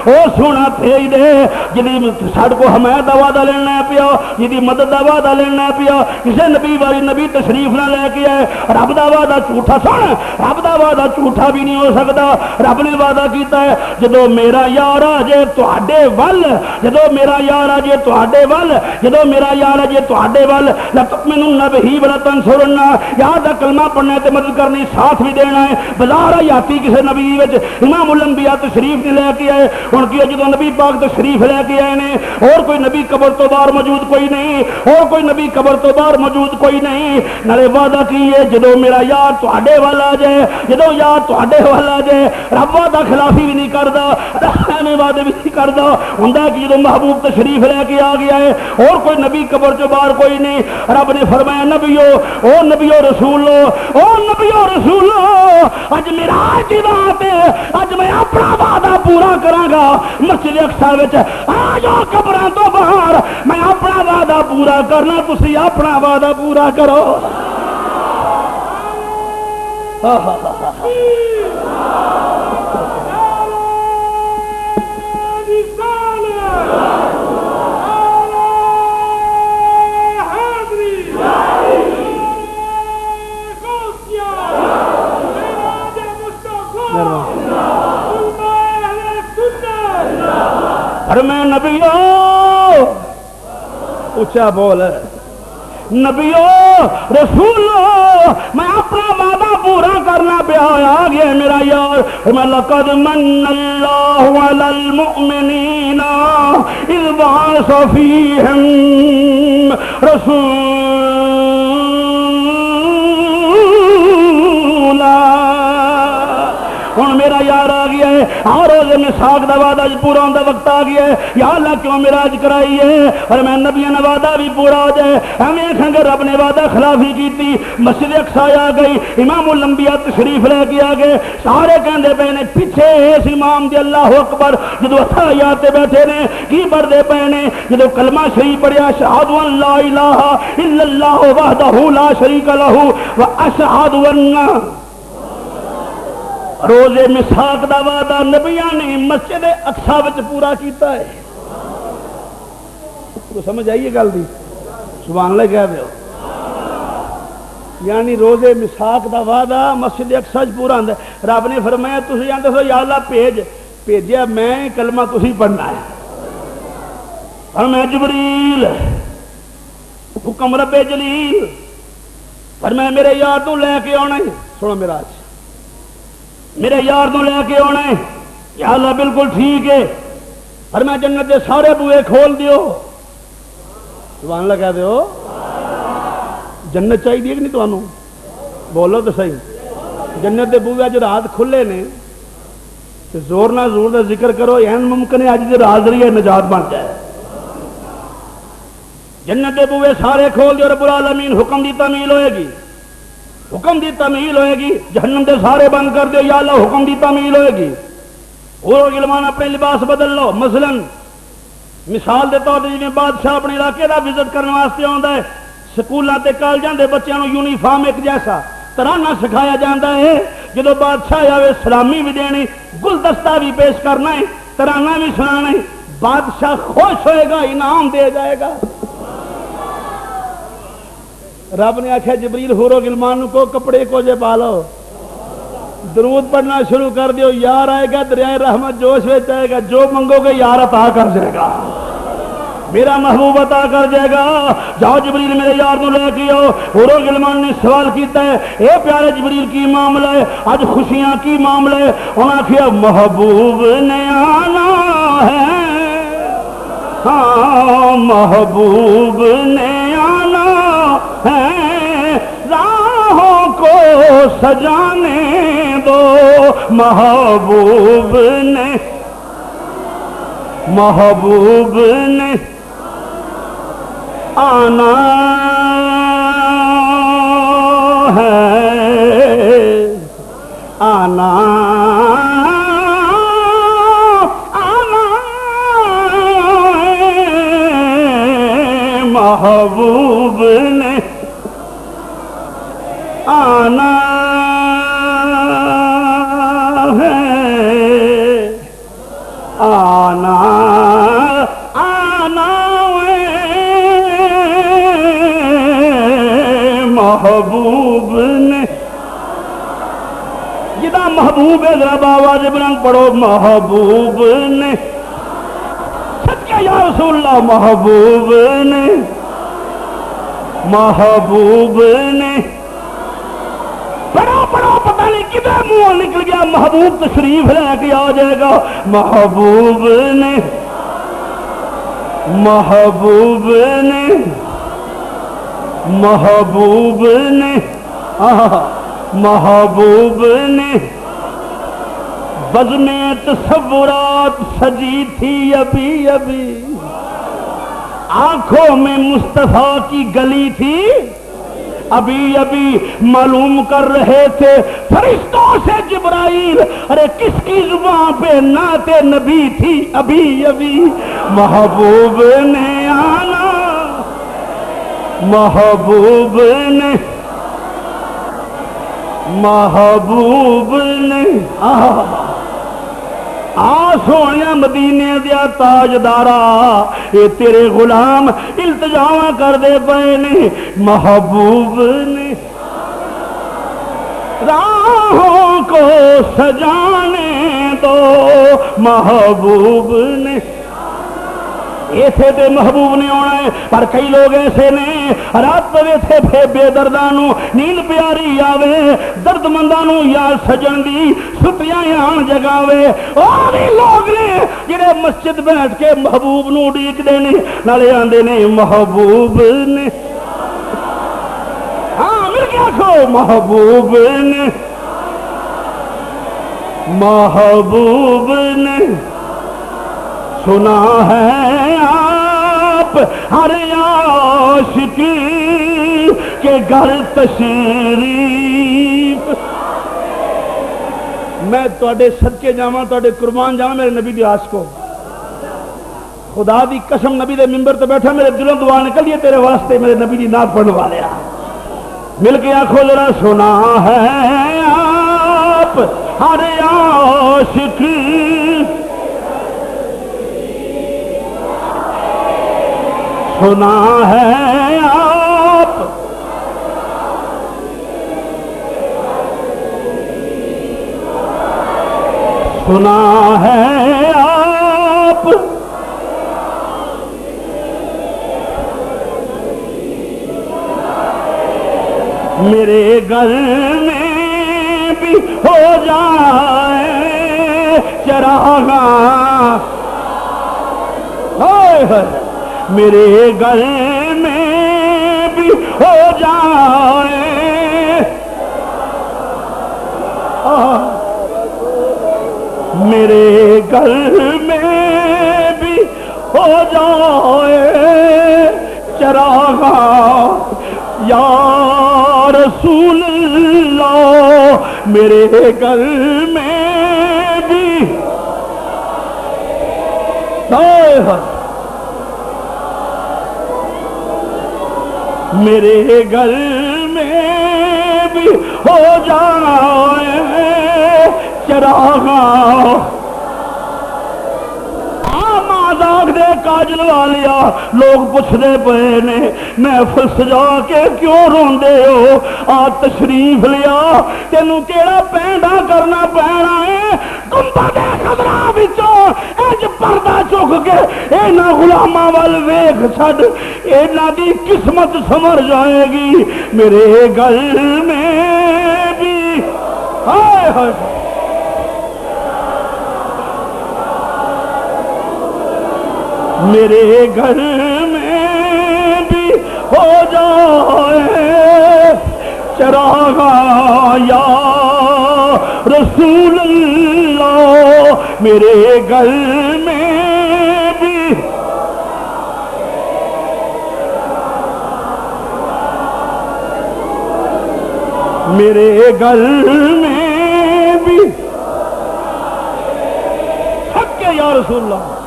او سونا بھیج دے جدی ساڈے کو حمایت دا وعدہ لینا پیا جدی مدد دا وعدہ لینا پیا. کسے نبی والی نبی تشریف نہ لے کے آئے. رب دا وعدہ جھوٹا سن رب دا وعدہ جھوٹا بھی نہیں ہو سکتا. رب نے وعدہ کیتا ہے جدو میرا یار آ جائے تواڈے ول جدو میرا یار آ جائے تواڈے ول جدو میرا یار آ جائے تواڈے ول لتؤمنن بہ ولتنصرنہ یار دا کلمہ پڑھنا تے مدد کرنی ساتھ بھی دینا ہے. بازار یاتی کسے نبی وچ امام الانبیاء تشریف نہیں لے کے آئے. ہن کی جدو نبی پاک تشریف لے کے آئے نے اور کوئی نبی قبر تو باہر موجود کوئی نہیں اور کوئی نبی قبر تو باہر موجود کوئی نہیں. نالے وعدہ کی ہے جدو میرا یار تواڈے ول آ جائے جدو یار تواڈے ول آ جائے رب وعدہ خلافی بھی نہیں کردا ایویں وعدے بھی نہیں کردا. ہوندا کہ جدو محبوب تشریف لے کے آ گیا ہے اور کوئی نبی قبر تو باہر کوئی نہیں. رب نے فرمایا نبیو او نبیو رسولو او نبیو رسولو اج معراج دی رات ہے اج میں اپنا وعدہ پورا کراں گا. مسجد اقصی وچ آ جاؤ قبراں تو باہر میں اپنا وعدہ پورا کرنا تسی اپنا وعدہ پورا کرو. میں نبیو اونچا بول نبیو رسولو میں اپنا وعدہ پورا کرنا پیا آ گیا میرا یار. میں لقد من اللہ علی المؤمنین اذ بعث فیہم رسولا. ہوں میرا یار آ گیا ہے اور روزے میں ساگ دا وعدہ پورا ہونے کا وقت آ گیا ہے. یا اللہ کیوں میراج کرائی ہے اور میں نبیوں نے وعدہ بھی پورا ہو جائے. ہمیں آخیں گے رب نے وعدہ خلافی کی. مسجد اقصی آ گئی امام الانبیاء تشریف لے کے آ گئے. سارے کہندے پے نے پیچھے اس امام دے اللہ اکبر جدو اتحیات تے بیٹھے نے کی پڑھتے پے نے جدو کلمہ شریف پڑھیا اشہد ان لا الہ الا اللہ وحدہ لا شریک لہ واشہد ان روزے مساق دا وعدہ نبیاں نے مسجد اقصی وچ پورا کیتا ہے. تو سمجھ آئیے گل دی سبحان اللہ کہہ دیو. یعنی روزے مساق دا وعدہ مسجد اقصی وچ پورا ہوندا ہے. رب نے فرمایا تسی آندے سو یا اللہ بھیجیا میں کلمہ تسی پڑھنا ہے. فرمایا جبریل حکم رب جلیل فرمایا میرے یار تو لے کے آنا ہے. سنو میرا میرے یار تو لے کے آنا ہے. یا اللہ بالکل ٹھیک ہے. فرمایا جنت دے سارے بوئے کھول دیو. سبحان اللہ کہہ دیو. جنت چاہیے کہ نہیں تمہوں بولو تو صحیح. جنت دے بوئے جو رات کھلے نے زور نہ زور دا ذکر کرو این ممکن ہے اج دے رات ذریعہ نجات بن جائے. جنت دے بوئے سارے کھول دیو رب العالمین حکم دی تعمیل ہوئے گی، حکم دی تعمیل ہوئے گی، جہنم دے سارے بند کر دیو یا اللہ حکم دی تعمیل ہوئے گی۔ اور غلمان اپنے لباس بدل لو، مثلا مثال دے طور تے جویں بادشاہ اپنے علاقے دا وزٹ کرنے واسطے آندا ہے، سکولاں تے کالجاں دے بچیاں نوں یونیفارم ایک جیسا ترانہ سکھایا جاتا ہے، جدو بادشاہ آوے سلامی بھی دینی، گلدستہ بھی پیش کرنا ہے، ترانہ بھی سنانا ہے، بادشاہ خوش ہوئے گا، انعام دے جائے گا۔ رب نے آخیا جبریل حور و غلمان کو کپڑے کو جے پالو، درود پڑھنا شروع کر دیو، یار آئے گا، دریائے رحمت جوش میں آئے گا، جو منگو گے یار عطا کر جائے گا، میرا محبوب عطا کر جائے گا۔ جاؤ جبریل میرے یار نو لے کے آؤ۔ حور و غلمان نے سوال کیتا ہے، اے پیارے جبریل کی معاملہ ہے، آج خوشیاں کی معاملہ ہے؟ انہوں نے کہا محبوب نے آنا ہے، ہاں محبوب نے آنا ہے، راہوں کو سجانے دو، محبوب نے آنا ہے، آنا محبوب نے آنا ہے، آنا محبوب نے، جدا محبوب ہے ذرا آواز بلند پڑھو، محبوب نے، صدقے یا رسول اللہ، محبوب نے، محبوب نے، پڑھو پڑھو، پتہ نہیں کدھر منہ نکل گیا، محبوب تشریف لے کے آ جائے گا، محبوب نے، محبوب نے، محبوب نے، محبوب نے، بزم تصورات سجی تھی ابھی ابھی، آنکھوں میں مصطفیٰ کی گلی تھی ابھی ابھی، معلوم کر رہے تھے فرشتوں سے جبرائیل، ارے کس کی زبان پہ نعت نبی تھی ابھی ابھی، محبوب نے آنا، محبوب نے، محبوب نے، سونے مدینے دیا تاجدارا، اے تیرے غلام التجاواں کر دے پے نے، محبوب نے، راہوں کو سجانے دو، محبوب نے، ایسے تے محبوب نے آنا ہے، پر کئی لوگ ایسے نے رات پوے تھے بے دردانو نیند پیاری آوے، درد مندانو یا سجن دی ستیاں آن جگاوے، اور لوگ نے جنہیں مسجد بیٹھ کے محبوب نو ڈیک دینے نالے آندے نے محبوب نے، ہاں مل گیا کھو محبوب نے، محبوب نے، سنا ہے آپ ہر عاشق کے گھر تشریف، میں تواڈے صدقے جاواں، تواڈے قربان جاواں میرے نبی دی آس کو، خدا دی قسم نبی دے منبر تے بیٹھا میرے دلوں دعا نکل ہے تیرے واسطے میرے نبی دی نعت پڑھنے والے، مل کے آنکھوں ذرا، سنا ہے آپ ہر عاشق، سنا ہے آپ سنا ہے آپ میرے گھر میں بھی ہو جائے چراغاں، میرے گھر میں بھی ہو جائے، میرے گھر میں بھی ہو جائے چراغا یا رسول اللہ میرے گھر میں بھی میرے گھر میں بھی ہو جائے چراغا آزاد دے کاجل والیا لوگ پوچھتے پے نے محفل سجا کے کیوں روندے ہو آ تشریف لیا تینوں کیڑا پینڈا کرنا پینا ہے گنبد خضرا وچوں اج پردہ چک کے انہاں غلاماں ول ویکھ چھڈ انہاں دی قسمت سمر جائے گی میرے گھر میں بھی ہائے ہائے میرے گھر میں بھی ہو جائے چراغا یا رسول اللہ میرے گھر میں بھی میرے گھر میں بھی حق یا رسول اللہ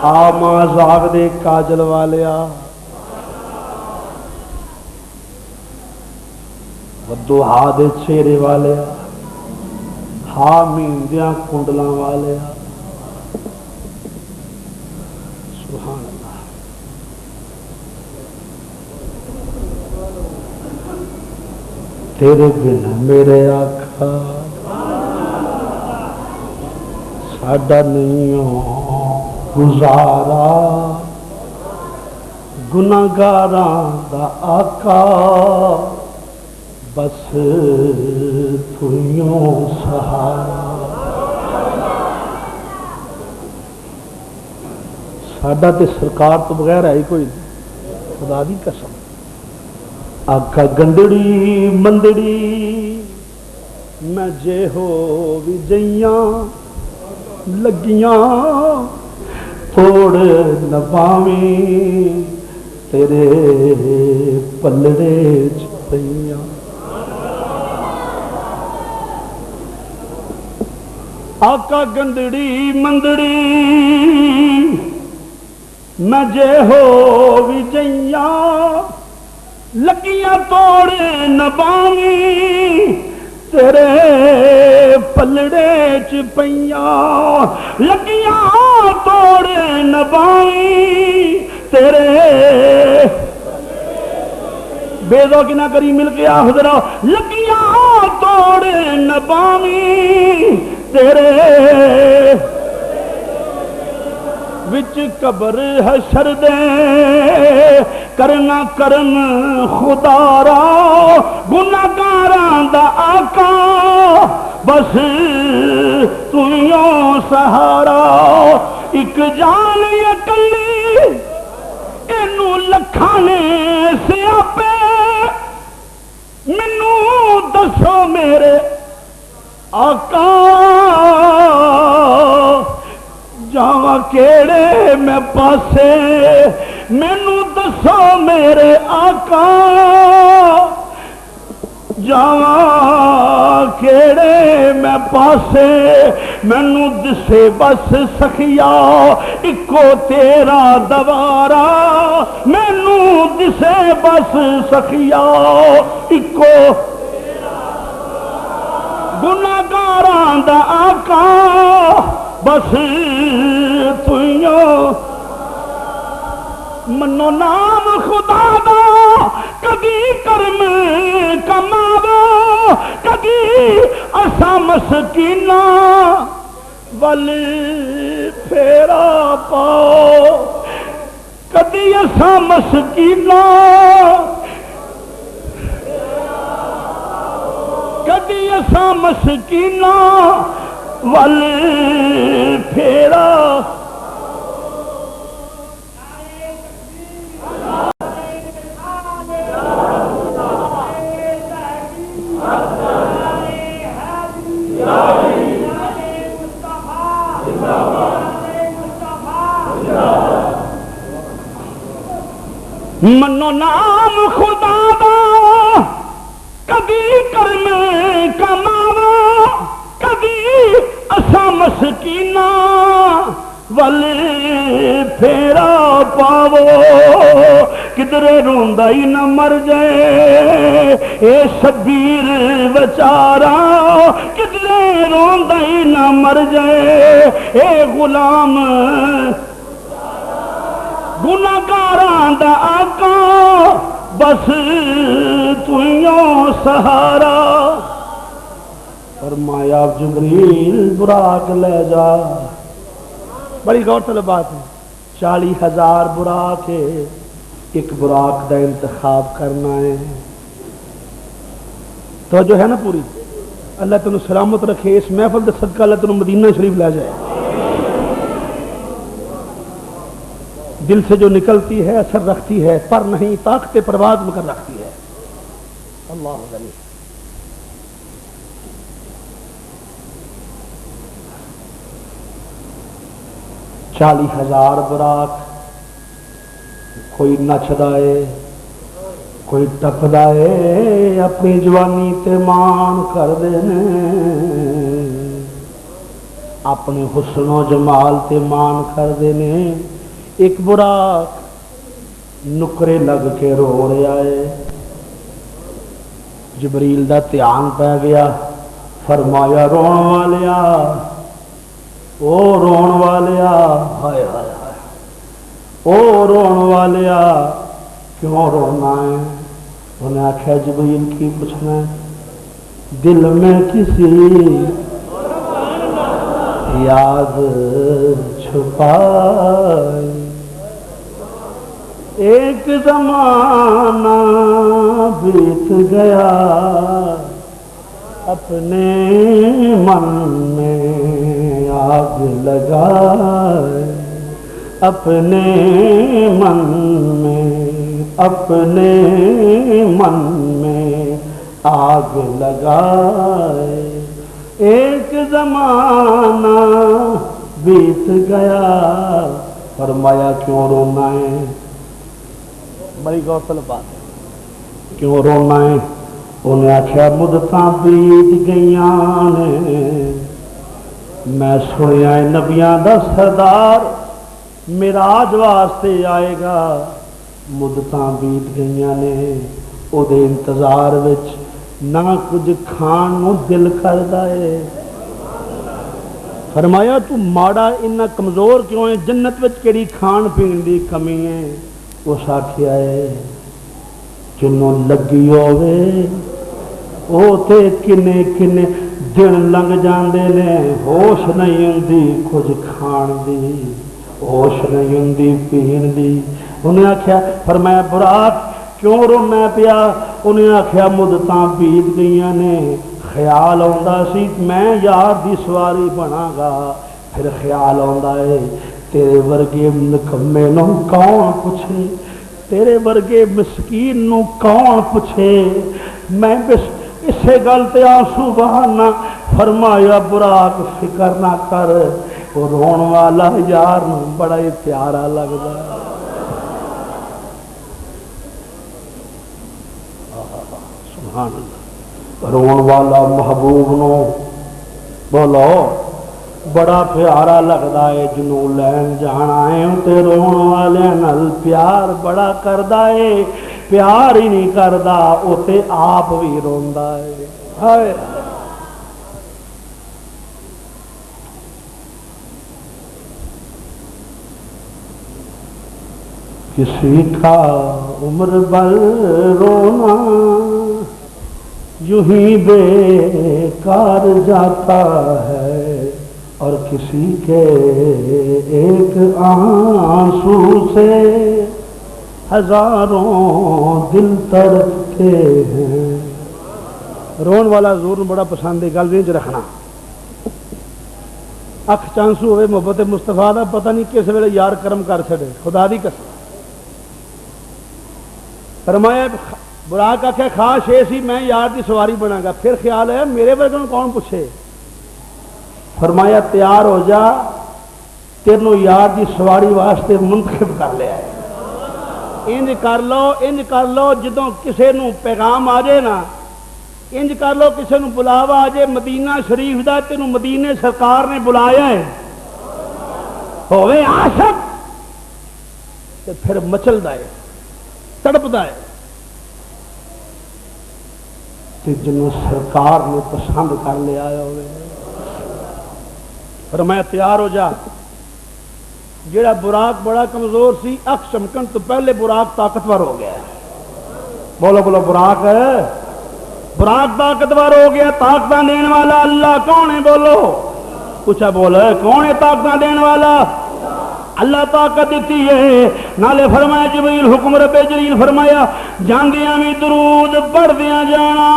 آما زاغ دے کاجل والیا ودوہا دے چہرے والیا حامین دیاں کنڈلاں والیا سبحان اللہ تیرے بن میرے آقا ساڈا نہیں گزارا گناہگاراں دا آقا بس تھوڑیوں سہارا ساڈا تے سرکار تو بغیر ہے ہی کوئی خدا دی قسم آقا گندڑی مندڑی میں جے ہو بھی جئیاں لگیاں توڑ نباویں تیرے پلڑے چپیاں آقا گندڑی مندڑی میں جے ہو بھی جئیاں لگیاں توڑ نباویں تیرے پلڑے چپیاں لگیاں توڑ نبائی تیرے بے ذوقی نہ کری مل کے حضرا لگیاں توڑ نبائی تیرے وچ قبر حشر دے کرنا کرن خدا را گناہگاراں دا آقا بس تُویوں سہارا ایک جان اکلی اینوں لکھاں نے سیاپے مینوں دسو میرے آقا جاواں کیڑے میں پاسے مینوں دسو میرے آقا جاواں کیڑے میں پاسے مینوں دسے بس سخیا اکو تیرا دوارا مینوں دسے بس سخیا اکو گناہگاراں دا آقا بس تُویوں منو نام خدا دا کبھی کرم کماو کبھی اسا مسکینہ ول پھیرا پاؤ کبھی اسا مسکینہ کبھی اسا مسکینہ ول پھیرا منو نام خدا دا کبھی کرم کماوا کبھی اسا مسکینہ والے پھیرا پاو کدرے روندا ہی نہ مر جائے اے شبیر بچارا کدرے روندا ہی نہ مر جائے اے غلام گناہگاراں دا آقا بس تُوئیوں سہارا فرمایا جبریل براق لے جا بڑی غور طلب بات ہے 40,000 براق ہے ایک براق دا انتخاب کرنا ہے تو جو ہے نا پوری اللہ تنو سلامت رکھے اس محفل دے صدقہ اللہ تنو مدینہ شریف لے جائے دل سے جو نکلتی ہے اثر رکھتی ہے پر نہیں طاقت پرواز میں کر رکھتی ہے اللہ غنی 40,000 براق کوئی نچدا ہے کوئی ٹپدا ہے اپنی جوانی تے مان کر دینے اپنے حسن و جمال تے مان کر دینے ایک براق نکرے لگ کے رو رہا ہے جبریل دا دھیان پہ گیا فرمایا رون والیا او رون والیا ہائے ہائے ہائے او رون والیا کیوں رونا ہے انہیں آخیا جبریل کی پوچھنا ہے دل میں کسی یاد چھپائے ایک زمانہ بیت گیا اپنے من میں آگ لگائے اپنے من میں آگ لگائے ایک زمانہ بیت گیا فرمایا کیوں رونا ہے بڑی غور طلب بات ہے کیوں رونا ہے انہیں آخیا مدتاں بیت گئیاں نے میں سنیا نبیاں دا سردار معراج واسطے آئے گا مدتاں بیت گئیاں نے او دے انتظار وچ نہ کچھ کھان نو دل کردا ہے فرمایا تو ماڑا اتنا کمزور کیوں ہے جنت وچ کیڑی کھان پین دی کمی ہے اس آکھیا ہے جنوں لگی ہوے او تے کنے کنے دن لنگ جاندے نے ہوش نہیں ہوندی کچھ کھان دی ہوش نہیں ہوندی پین دی انہیں آکھیا فرمایا براق کیوں رونا پیا انہیں آکھیا مدتاں بیت گئیاں نے خیال آندا سی میں یار دی سواری بنا گا پھر خیال آندا ہے تیرے ورگے نکمے نو کون پوچھے تیرے ورگے مسکین نو کون پوچھے میں اسے گل تے آنسو بہانا فرمایا براق فکر نہ کر وہ رون والا یار نو بڑا ہی پیارا لگدا سبحان اللہ رون والا محبوب نو بولو بڑا پیارا لگدا ہے جنوں لین جانا ہے تے رون والے نال پیار بڑا کردا ہے پیار ہی نہیں کردا او تے آپ بھی روندا ہے ہائے کسی کا عمر بھر رونا یوں ہی بیکار جاتا ہے اور کسی کے ایک آنسو سے ہزاروں دل تڑپتے ہیں رون والا زور بڑا پسند ہے گل نہیں رکھنا اکھ چانسو ہوئے محبت مصطفیٰ دا پتہ نہیں کس ویلے یار کرم کر چھڑے خدا دی قسم فرمایا براق آخیا خواہش یہ سی میں یار دی سواری بنا گا پھر خیال ہے میرے ورگے کون پوچھے فرمایا تیار ہو جا تینوں یار دی سواری واسطے منتخب کر لیا ہے انج کر لو جدوں کسے نو پیغام آ جائے نا، انج کر لو کسے نو بلاوا آ جائے مدینہ شریف دا، تینوں مدینے سرکار نے بلایا ہے، ہوئے عاشق تے پھر مچلدا ہے، تڑپدا ہے، تے جنوں سرکار نے پسند کر لیا ہوئے فرمایا تیار ہو جا۔ جیڑا براق بڑا کمزور سی، اکھ چمکن تو پہلے براق طاقتور ہو گیا، بولو بولو براق طاقتور ہو گیا۔ طاقت دینے والا اللہ کون ہے؟ بولو پوچھا، بولو کون ہے طاقت دینے والا؟ اللہ طاقت دیتی ہے۔ نالے فرمایا جبریل حکم رب جلیل فرمایا جاندیاں بھی درود پڑھدیاں جانا،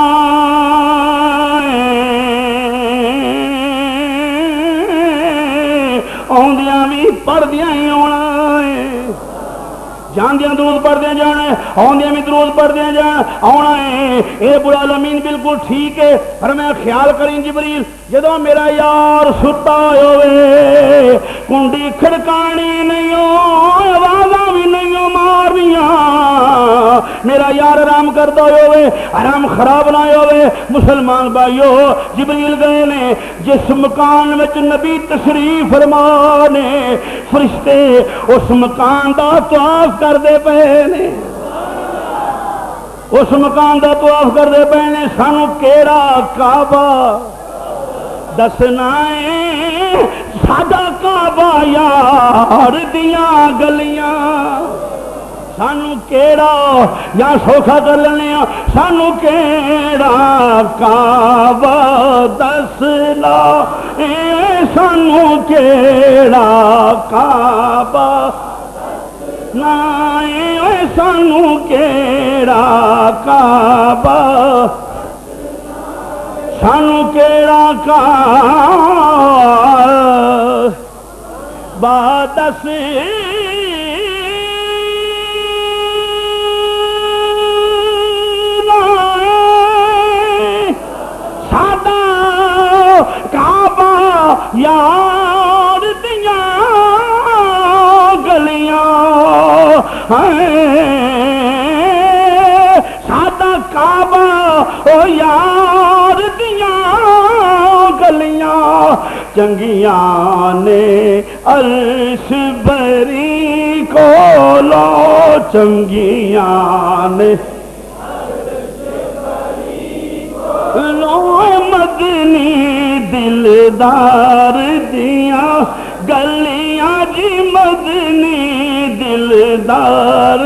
آندیاں بھی پڑھدیاں ہی آنا، جاندیاں درود پڑھدیاں جانا ہے، آندیاں بھی درود پڑھدیاں جانا آنا ہے۔ اے بڑا العالمین بالکل ٹھیک ہے۔ فرمایا خیال کریں جبریل جدو میرا یار ستا ہوئے، کنڈی کھڑکانی نہیں ہو، آوازاں بھی نہیں ہو مارنیاں، میرا یار آرام کرتا ہوئے، آرام خراب نہ ہوئے۔ مسلمان بھائیو، جبریل گئے نے جس مکان وچ نبی تشریف فرما نے، فرشتے اس مکان دا طواف کردے پئے نے، اس مکان دا طواف کردے پئے نے۔ سانو کیڑا کعبہ دسنا ہے، ساڈا کعبہ یار دیاں گلیاں، سانو کیڑا یا سوکھا کر لینے، سانو کیڑا کعبہ دسنا، سانو کیڑا کعبہ نا، سانو کیڑا کعبہ، سانو کیڑا کعبہ دسنا، ساڈا کعبہ یار دیاں گلیاں، ساڈا کعبہ او یار دیاں گلیاں، چنگیاں نے عرش بری کولو، چنگیاں نے مدنی دلدار دیاں گلیاں جی، مدنی دلدار،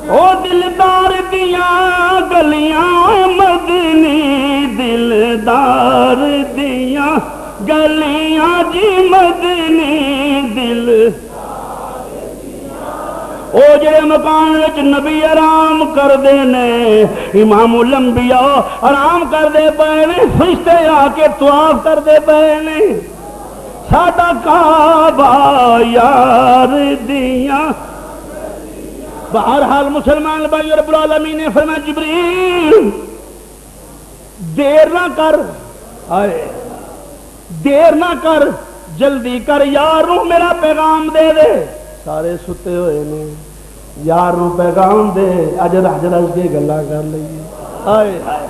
او دلدار دیاں گلیاں، مدنی دلدار دیاں گلیاں جی، مدنی دل، او جڑے مکان وچ نبی آرام کردے نے، امام الانبیاء آرام کردے پئے نے، فرشتے آ کے طواف کردے پئے نے، ساڈا کعبہ یار دیاں۔ بہرحال مسلمان بھائی، رب العالمین نے فرمایا جبریل دیر نہ کر، دیر نہ کر، جلدی کر، یار نو میرا پیغام دے دے۔ سارے ستے ہوئے نے، یار نو پیغام دے، اج رج رج کے گلاں کر لئیے، ہائے ہائے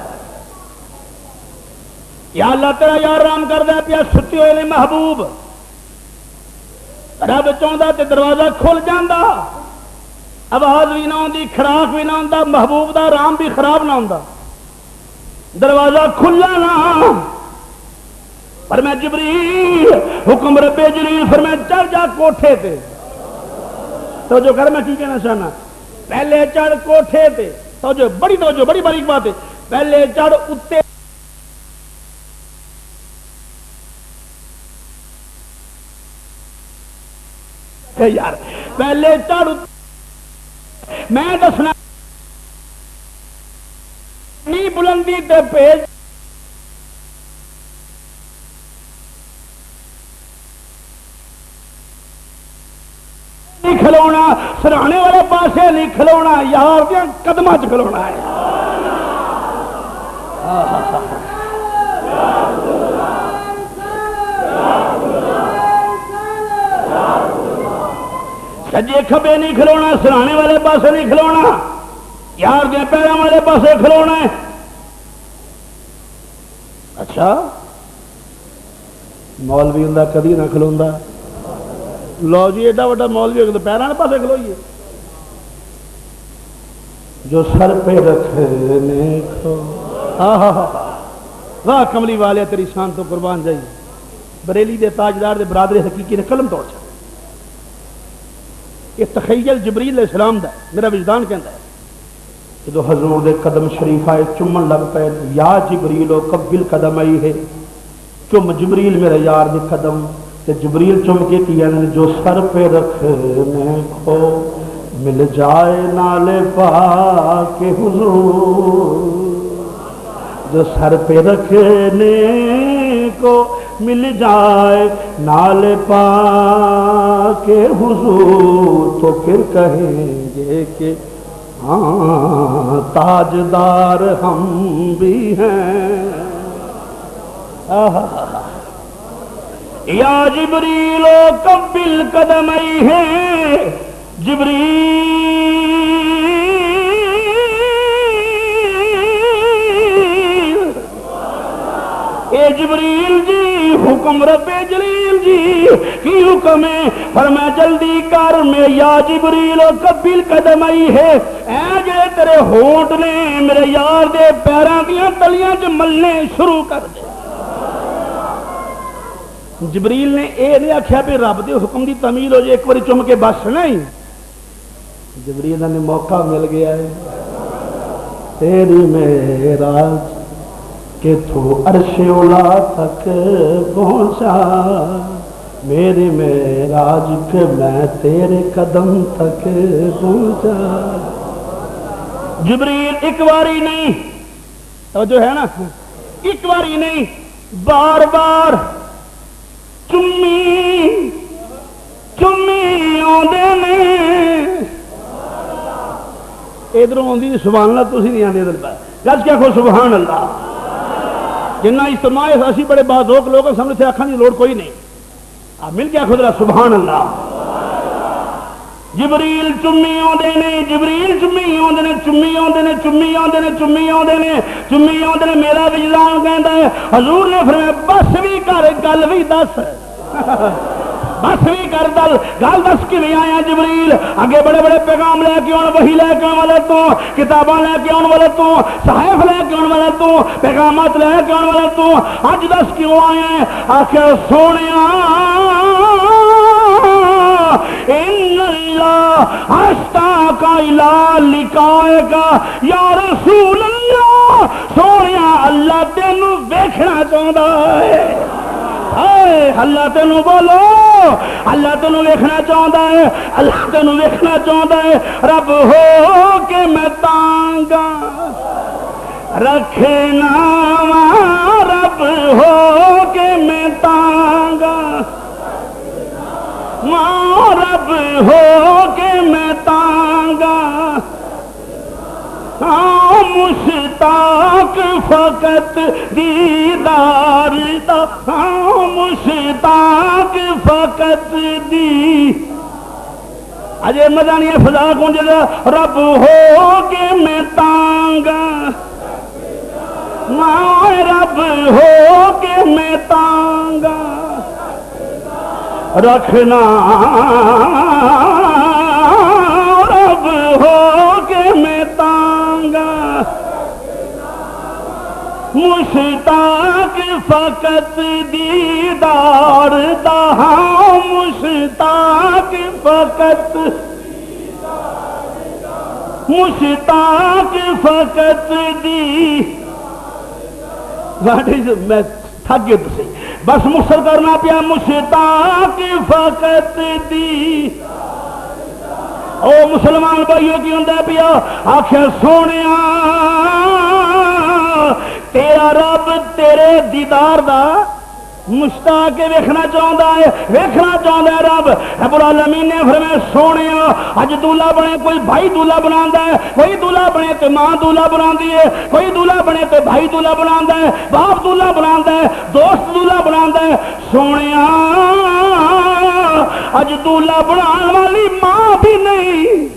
یا اللہ تیرا یار آرام کردا پیا، ستے ہوئے نے محبوب، رب چاہندا تے دروازہ کھل جاندا، آواز بھی نہ ہوندی، کھڑاک بھی نہ ہوندا، محبوب دا آرام بھی خراب نہ ہوندا، دروازہ کھلا نہ۔ فرمایا جبریل حکم رب جلیل فرمایا چڑھ جا کوٹھے تے، تو جو کر میں کی کہنا چاہنا، پہلے چڑھ کوٹھے تے، توجہ بڑی توجہ، بڑی باریک بات ہے، پہلے چڑھ اتے یار، پہلے چڑھ میں دسنا نہیں بلندی تے پیج نہیں کھلونا، سرانے والے پاسے نہیں کھلونا، یار دیا قدمہ چ کھلونا ہے۔ سجے کھبے نہیں کھلونا، سرانے والے پاسے نہیں کھلونا، یار دے پیروں والے پاسے کھلونا ہے۔ اچھا مولوی ہوں کدی نہ کھلوا، لو جی ایڈا وڈا مولوی ہو تو پیروں والے پاسے کھلوئیے۔ جو سر پہ رکھنے کو، واہ کملی والے تیری شان تو قربان جائیے، بریلی دے تاجدار دے برادری حقیقی نے قلم توڑ چکا۔ یہ تخیل جبریل علیہ السلام دا ہے، میرا وجدان کہتا ہے جدو حضور دے قدم شریف آئے چومن لگ پے، یا جبریل و قبل قدم آئی ہے، چم جبریل میرے یار دے قدم، تے جبریل چم کے کیا جو سر پہ رکھنے کو مل جائے نالے پاک حضور، جو سر پہ رکھنے کو مل جائے نالے پاک حضور، تو پھر کہیں گے کہ ہاں تاجدار ہم بھی ہیں۔ یا جبریل قبل قدمئی ہے، جبریل اے جبریل جی حکم رب جلیل جی کی حکم ہے، فرمایا جلدی کر میں یا جبریل قبل قدمئی ہے، اے جے تیرے ہونٹ نے میرے یار دے پیراں دیاں تلیاں چ ملنے شروع کر دے۔ جبریل نے اے نہیں آخیا بھی رب دے حکم دی تعمیل ہو جائے ایک بار چم کے بس نہیں، جبریل نے موقع مل گیا ہے، تیری معراج کہ تو عرش اولا تک پہنچا، میری معراج کہ میں تیرے قدم تک پہنچا۔ جبریل ایک باری نہیں، توجہ ہے نا، ایک باری نہیں بار بار چمی چمی آدھے نے، ادھر آدھی سبحان اللہ، تھی نہیں آتے ادھر گج کیا کھو سبحان اللہ۔ جنہ اجتماع اسی بڑے بازوق لوگ سامنے سے آخان کی لوڑ کوئی نہیں، آپ مل کے آخو ذرا سبحان اللہ۔ جبریل چمی آدھے نے، جبریل چمی آدھے نے، چمی آدھے نے، چمی آدھے نے، چمی آدھے نے، چمی آدھے نے۔ میرا وجدان کہتا ہے حضور نے فرمایا بس بھی کر گل بھی دس، بس بھی کر گل دس کی نہیں آیا جبریل، اگے بڑے بڑے پیغام لے کے آن، وہی لے کے آن والے تو، کتاباں لے کے آن والے تو، صحائف لے کے آن والے تو، پیغامات لے کے آن والے تو، اج دس کیوں آئے؟ آخر سونیا ان اللہ اشتاق الی لقائک یا رسول اللہ، سونیا اللہ تینوں ویکھنا چاہتا ہے، اللہ تینوں بولو، اللہ تینوں ویکھنا چاہتا ہے، اللہ تینوں ویکھنا چاہتا ہے۔ رب ہو کے میں تانگا رکھنا، رب ہو کے میں تانگا، رب ہو کے میں تانگا، مشتاق فقط دیدار دا، مشتاق فقط دی اجے مزہ نہیں ہے فضا گونجے دا، رب ہو کے میں تانگا، رب ہو کے میں تانگا رکھنا، رب ہو کے میں تانگا، مشتاق فقط دیدار دا، مشتاق فقط، مشتاق فقط دی۔ میں تھک گیا تھی، بس مختصر کرنا پیا، مشتاق فقط دی۔ او مسلمان بھائیوں کی ہوں پیا، آخر سونیا تیرا رب تیرے دیدار دا مشتاق ویکھنا چاہتا ہے، ویکھنا چاہتا ہے رب رب العالمین نے فرمایا سونیا اج دولہا بنے کوئی بھائی دولہا بناتا ہے، کوئی دولہا بنے تو ماں دولہا بناتی ہے، کوئی دولہا بنے تو بھائی دولہا بناتا ہے، باپ دولہا بناتا ہے، دوست دولہا بناتا ہے۔ سونیا اج دولہا بنان والی ماں بھی نہیں،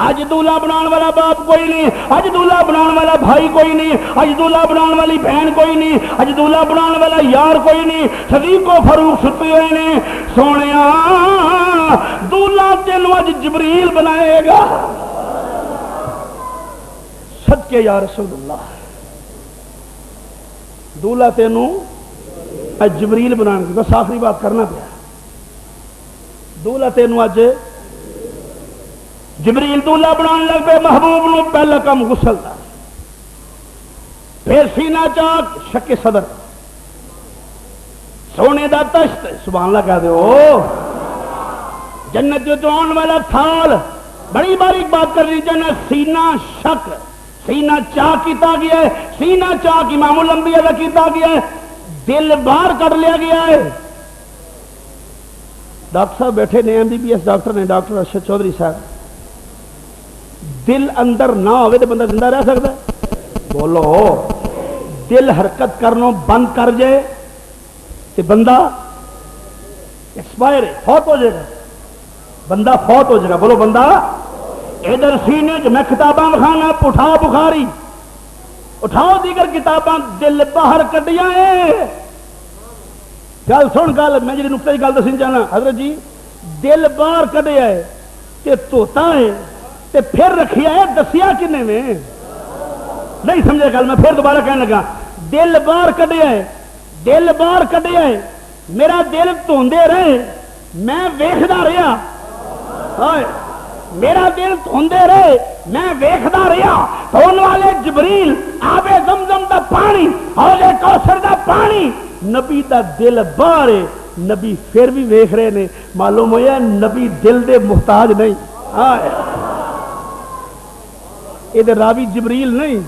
اج دولہا بنان والا باپ کوئی نہیں، اج دولہا بنان والا بھائی کوئی نہیں، اج دولہا بنان والی بہن کوئی نہیں، اج دولہا بنان والا یار کوئی نہیں، صدیق و فاروق ستے ہوئے نے سونیا دولہا تینوں اج جبریل بنائے گا۔ صدقے یا رسول اللہ، دولہا تینوں اج جبریل بنائے گا۔ بس آخری بات کرنا پیا، دولہا تینوں اج جبریل دولہا بنان لگ پہ، محبوب نو پہلا کم غسل دا، پھر سینہ چاک شک صدر، سونے دا تشت، سبحان اللہ کہہ دو، جنت جو آن والا تھال، بڑی باریک بات کر رہی جنت، سینہ شک، سینہ چاک کیتا گیا ہے، سینہ چاک امام الانبیاء دا کیتا گیا ہے، دل باہر کر لیا گیا ہے۔ ڈاکٹر صاحب بیٹھے نے، MBBS ڈاکٹر نے، ڈاکٹر ارشد چودھری صاحب، دل اندر نہ ہوئے تو بندہ زندہ رہ سکتا ہے؟ بولو، دل حرکت کرنوں بند کر جائے تو بندہ ایکسپائر ہے، فوت ہو جائے گا، بندہ فوت ہو جائے گا۔ بولو بندہ، ادھر سینے جو میں کتاباں بخانا، اٹھاؤ بخاری، اٹھاؤ دیگر کتاباں، دل باہر کٹیا ہے۔ گل سن گل، میں جی نقطہ کی گل دسنی چاہنا، حضرت جی دل باہر کٹیا ہے کہ توتا ہے تے پھر رکھیا ہے، دسیا کنے میں؟ نہیں سمجھے گل، میں پھر دوبارہ کہنے لگا، دل باہر کٹیا ہے، دل باہر کٹیا ہے، میرا دل دھوندے رہے، میں ویکھدا رہیا، ہائے میرا دل دھوندے رہے، میں ویکھدا رہیا، دھون والے جبریل، آب زمزم دا پانی، حوض کوثر دا پانی، نبی دا دل باہر ہے، نبی پھر بھی ویکھ رہے نے، معلوم ہویا نبی دل دے محتاج نہیں۔ ہائے یہ راوی جبریل نہیں،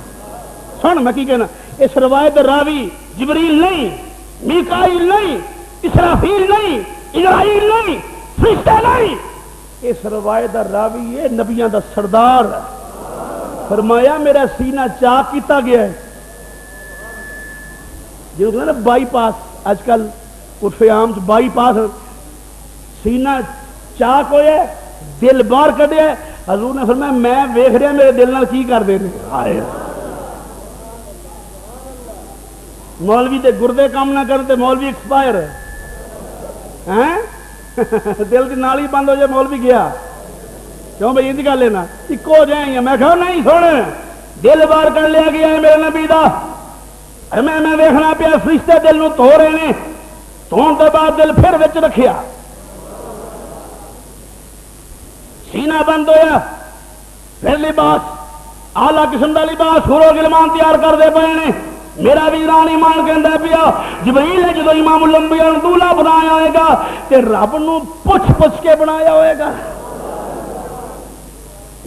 سن میں کی کہنا، اس روایت راوی جبریل نہیں، میکائیل نہیں، اسرافیل نہیں، اسرائیل نہیں، فرشتہ نہیں، اس روایت راوی یہ نبیاں دا سردار، فرمایا میرا سینہ چاک کیتا گیا ہے۔ جو کہتے ہیں نا بائی پاس، آج کل عرف عام بائی پاس، سینہ چاک ہویا ہے، دل باہر کٹیا ہے، حضور نے فرمایا میں ویکھ رہا میرے دل نال کی کر دے رہے، مولوی دے گردے کام نہ کرن تے مولوی ایکسپائر ہے، دل دی نالی بند ہو جائے مولوی گیا، کیوں بھائی یہ گل ہے نا، ایک ہو جائیں گے۔ میں کہا نہیں، سن دل باہر کر لیا گیا ہے میرے نبی دا، میں ویکھنا پیا فرشتے دل نو دھو رہے نے، دھون تو بعد دل پھر وچ رکھیا، سینہ بند ہویا، پھر لباس آلہ قسم دا لباس حور و غلمان تیار کرتے پے نے۔ میرا ویران ایمان کہندا پیا جبریل نے جدو امام الانبیاء نوں دولہا بنایا ہوئے گا تے رب نوں پوچھ پوچھ کے بنایا ہوئے گا،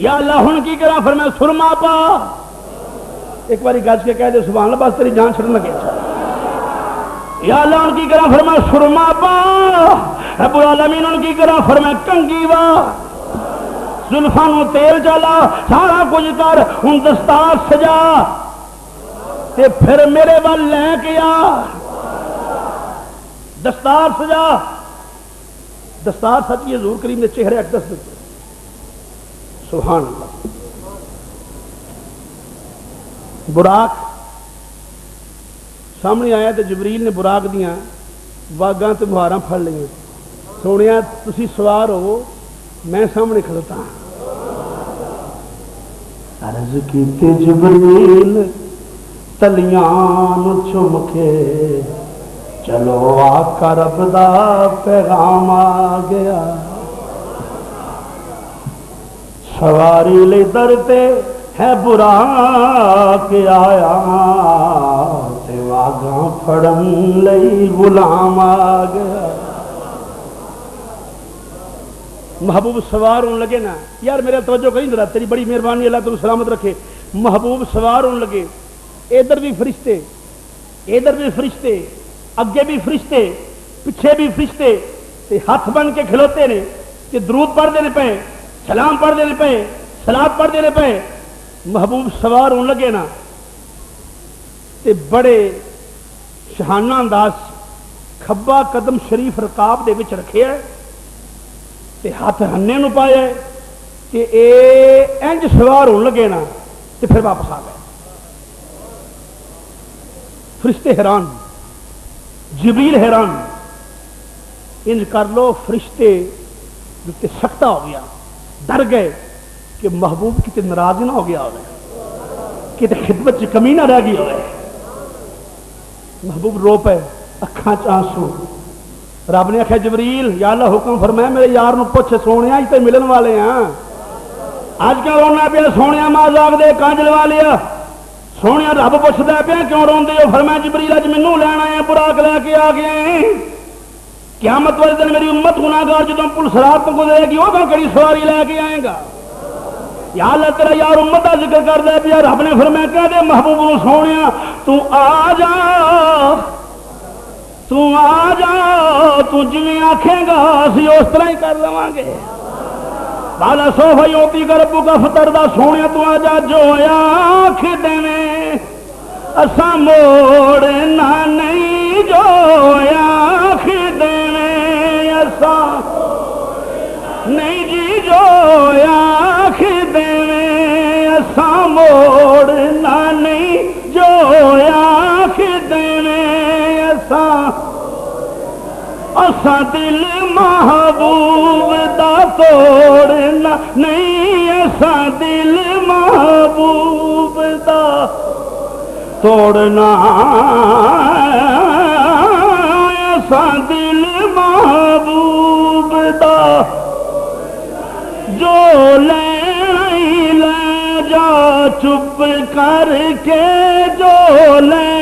یا اللہ ہن کی کرا، فرمایا سرما پا، ایک باری گج کے کہہ دے سبحان اللہ، بس تیری جان چھڑن لگے، یا اللہ ہن کی کرا، فرمایا سرما پا، رب العالمین ہن کی کرا، فرمایا کنگھی وا، زلفاں نوں تیل چلا، سارا کچھ کر، ہن دستار سجا تے پھر میرے وال لے کے آ، دستار سجا، دستار سچی حضور کریم نے چہرے اقدس دیتے، سبحان اللہ۔ براق سامنے آیا تو جبریل نے براق دیاں واگاں تے مہاراں پھڑ لئیاں، سونیا تسی سوار ہو، میں سامنے کھڑتا ہوں، عرض کیتے جبریل تلیاں چم کے، چلو آقا رب دا پیغام آ گیا، سواری لے در تے ہے براق آیا، تے واگاں پھڑن لئی غلام آ گیا۔ محبوب سوار ہونے لگے نا، یار میرے توجہ کہیں ذرا، تیری بڑی مہربانی، اللہ تعالی سلامت رکھے۔ محبوب سوار ہونے لگے، ادھر بھی فرشتے، ادھر بھی فرشتے، اگے بھی فرشتے، پیچھے بھی فرشتے، تے ہاتھ بن کے کھلوتے نے، تے درود پڑھ دینے پے، سلام پڑھ دینے پے، صلات پڑھ دینے پے۔ محبوب سوار ہونے لگے نا تے بڑے شہانہ انداز، کھبا قدم شریف رکاب دے وچ رکھے ہے، تے ہاتھ ہنے نو پایا کہ اے انج سوار ہون لگے نا تے پھر واپس آ گئے. فرشتے حیران، جبریل حیران، انج کر لو فرشتے تے سکتا ہو گیا، ڈر گئے کہ محبوب کتے ناراض نہ ہو گیا ہوئے، کتے خدمت چ کمی نہ رہ گئی ہوئے. محبوب رو پے، اکھاں چ آنسو. رب نے آخیا جبریل یا اللہ حکم فرمایا میرے یار نو پوچھ سونے اج تے ملن والے ہیں، اج کیوں رونا پیا سونے مازاق دے کانجل والیا، سونے رب پوچھتا پیا کیوں روندے ہو؟ فرمایا جبریل اج مینوں لین آئے براق لے کے آ گئے، قیامت والے دن میری امت گناہگار جدوں پل صراط تو گزرے گی وہ کہڑی سواری لے کے آئے گا؟ یا اللہ تیرا یار امت کا ذکر کر دے پیا. رب نے فرمایا کہہ دے محبوب نو سونے تو آ جا، تو آ جا، تو جویں آکھے گا اسی اس طرح ہی کر لواں گے. بالا سوف یوتی کا ربو کا فتردہ سونے تو آ جا، جو آکھ دیویں اساں موڑنا نہیں، جو آکھ دیویں اساں نہیں جی، جو آکھ دیویں اساں موڑنا نہیں، جو آکھ دیویں اساں دل محبوب دا توڑنا نہیں، اساں دل محبوب دا توڑنا، اساں دل محبوب دا جو لے جا چپ کر کے، جو لے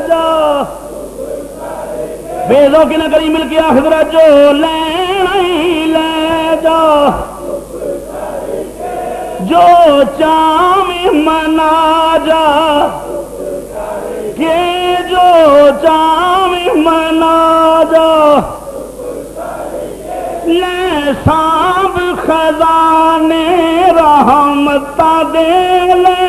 جا بے ذوقی نہ کری مل کے آخر، جو لے جا جو چام منا جا کہ جو چام منا جا، لے سانب خزانے رحمتہ دے، لے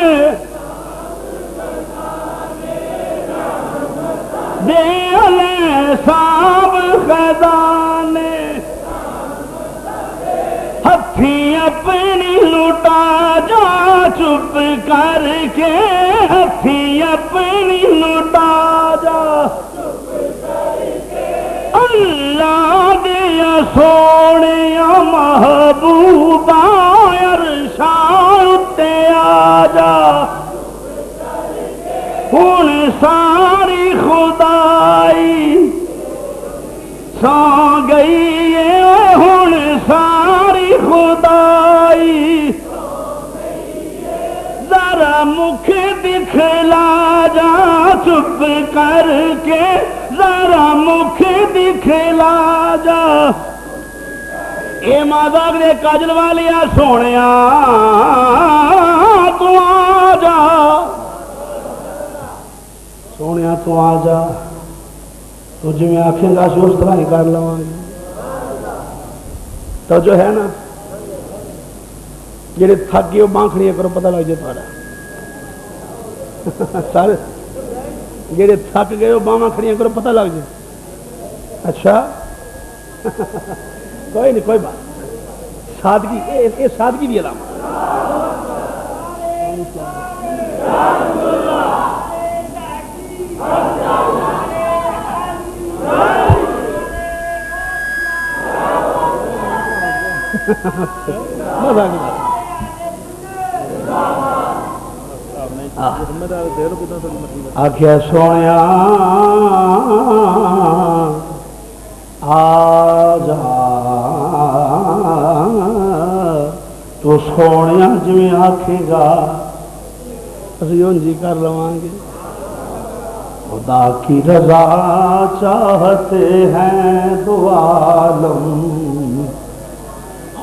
لے سانب خزانے، ہتھی اپنی لٹا جا چپ کر کے، ہتھی اپنی لٹا جا، اللہ دیا سونے محبوبہ عرشاں تے آ جا، ہن ساری خدائی سو گئی ہے، ہن ساری خدائی ذرا مکھ دکھلا جا چپ کر کے، ذرا مکھ دکھلا جا. اے مازاق دے کاجل والیا سونیا تو آ جا، سونے تو آ جا، تو جی میں آکھیں گا اس طرح ہی کر لواں گے. تو جو ہے نا جڑے تھک گئے وہ بانکھڑیاں کرو پتہ لگ جائے تھوڑا، سارے جڑے تھک گئے وہ باواں کھڑیاں کرو پتہ لگ جائے. اچھا کوئی نہیں، کوئی بات، سادگی یہ سادگی بھی علامت. آخیا سونے آ جا، تو سونے جی آکھے گا اسی جی کر لواں گے. خدا کی رضا چاہتے ہیں دو عالم،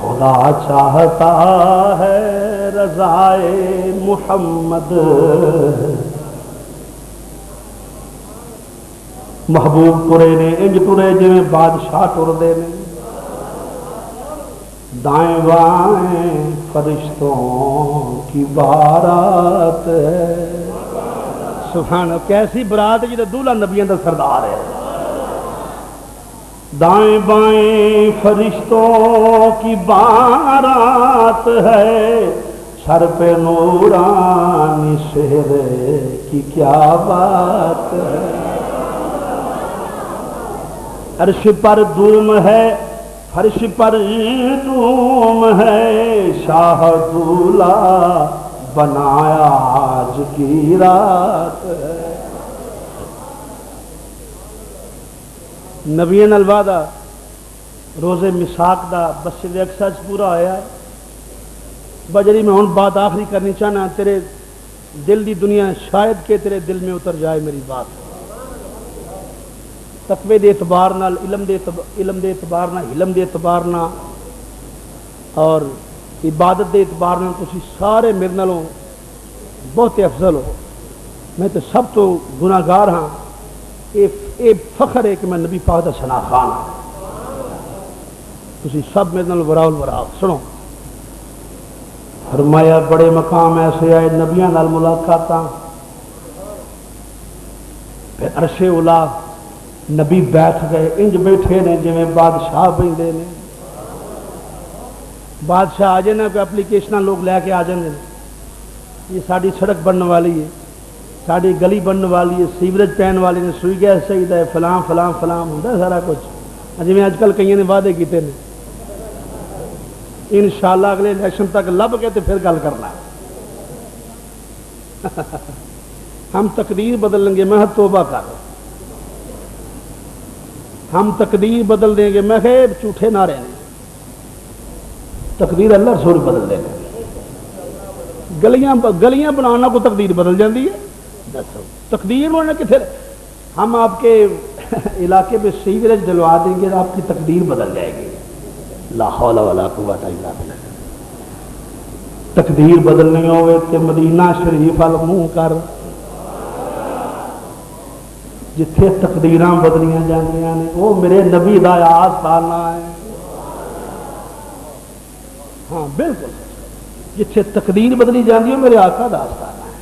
خدا چاہتا ہے رضائے محمد. محبوب ترے نے انج ترے جی بادشاہ ٹردے نے، دائیں بائیں فرشتوں کی بارات ہے. سبحان، کیسی برات جی دولہا نبیوں کا سردار ہے. دائیں بائیں فرشتوں کی بارات ہے، سر پہ نورانی چہرے کی کیا بات ہے۔ عرش پر دوم ہے، فرش پر دوم ہے، شاہ دولہ بنایا آج کی رات ہے۔ نبیین الوعدہ روزے مساق دا مسجد اقصی پورا ہویا ہے۔ بجری میں ہن بات آخری کرنی چاہنا، تیرے دل دی دنیا شاید کہ تیرے دل میں اتر جائے میری بات۔ تقوی دے اعتبار نال، علم دے اعتبار نال، علم دے اعتبار نال اور عبادت دے اعتبار نال تسی سارے میرے نالوں بہت افضل ہو۔ میں تو سب تو گناہگار ہاں، یہ فخر ہے کہ میں نبی پاک دا ثنا خان ہوں۔ تسی سب میرے نال وراء الوراء سنو۔ فرمایا بڑے مقام ایسے آئے نبیاں نال ملاقاتاں، پھر عرش اولا نبی بیٹھ گئے، انج بیٹھے نے جویں بادشاہ بیندے نے۔ بادشاہ آ جائے نا، کوئی اپلیکیشن لوگ لے کے آ جاندے نے، یہ ساری سڑک بننے والی ہے، ساری گلی بننے والی ہے، سیوریج پین والی نے، سوئی گیس چاہیے، فلاں فلاں فلاں ہوتا ہے سارا کچھ، جی اج کل کئی نے وعدے کیتے ہیں۔ انشاءاللہ اگلے الیکشن تک لب کے تو پھر گل کرنا۔ ہم تقدیر بدل لیں گے، میں توبہ کر، ہم تقدیر بدل دیں گے، میں کہ جھوٹے نہ رہنے، تقدیر اللہ رسول بدل دیں گے۔ گلیاں بنانا کو تقدیر بدل جاتی ہے، تقدیر ہونا کتنے؟ ہم آپ کے علاقے میں سیوریج ڈلوا دیں گے، آپ کی تقدیر بدل جائے گی۔ لا حول ولا قوت الا باللہ۔ تقدیر بدلنی ہوئے کہ مدینہ شریف ال منہ کر، جتھے تقدیراں بدلیاں جاندیاں نے وہ میرے نبی دا آستانہ ہے۔ ہاں بالکل، جتھے تقدیر بدلی جاندی ہے میرے آقا دا آستانہ ہے۔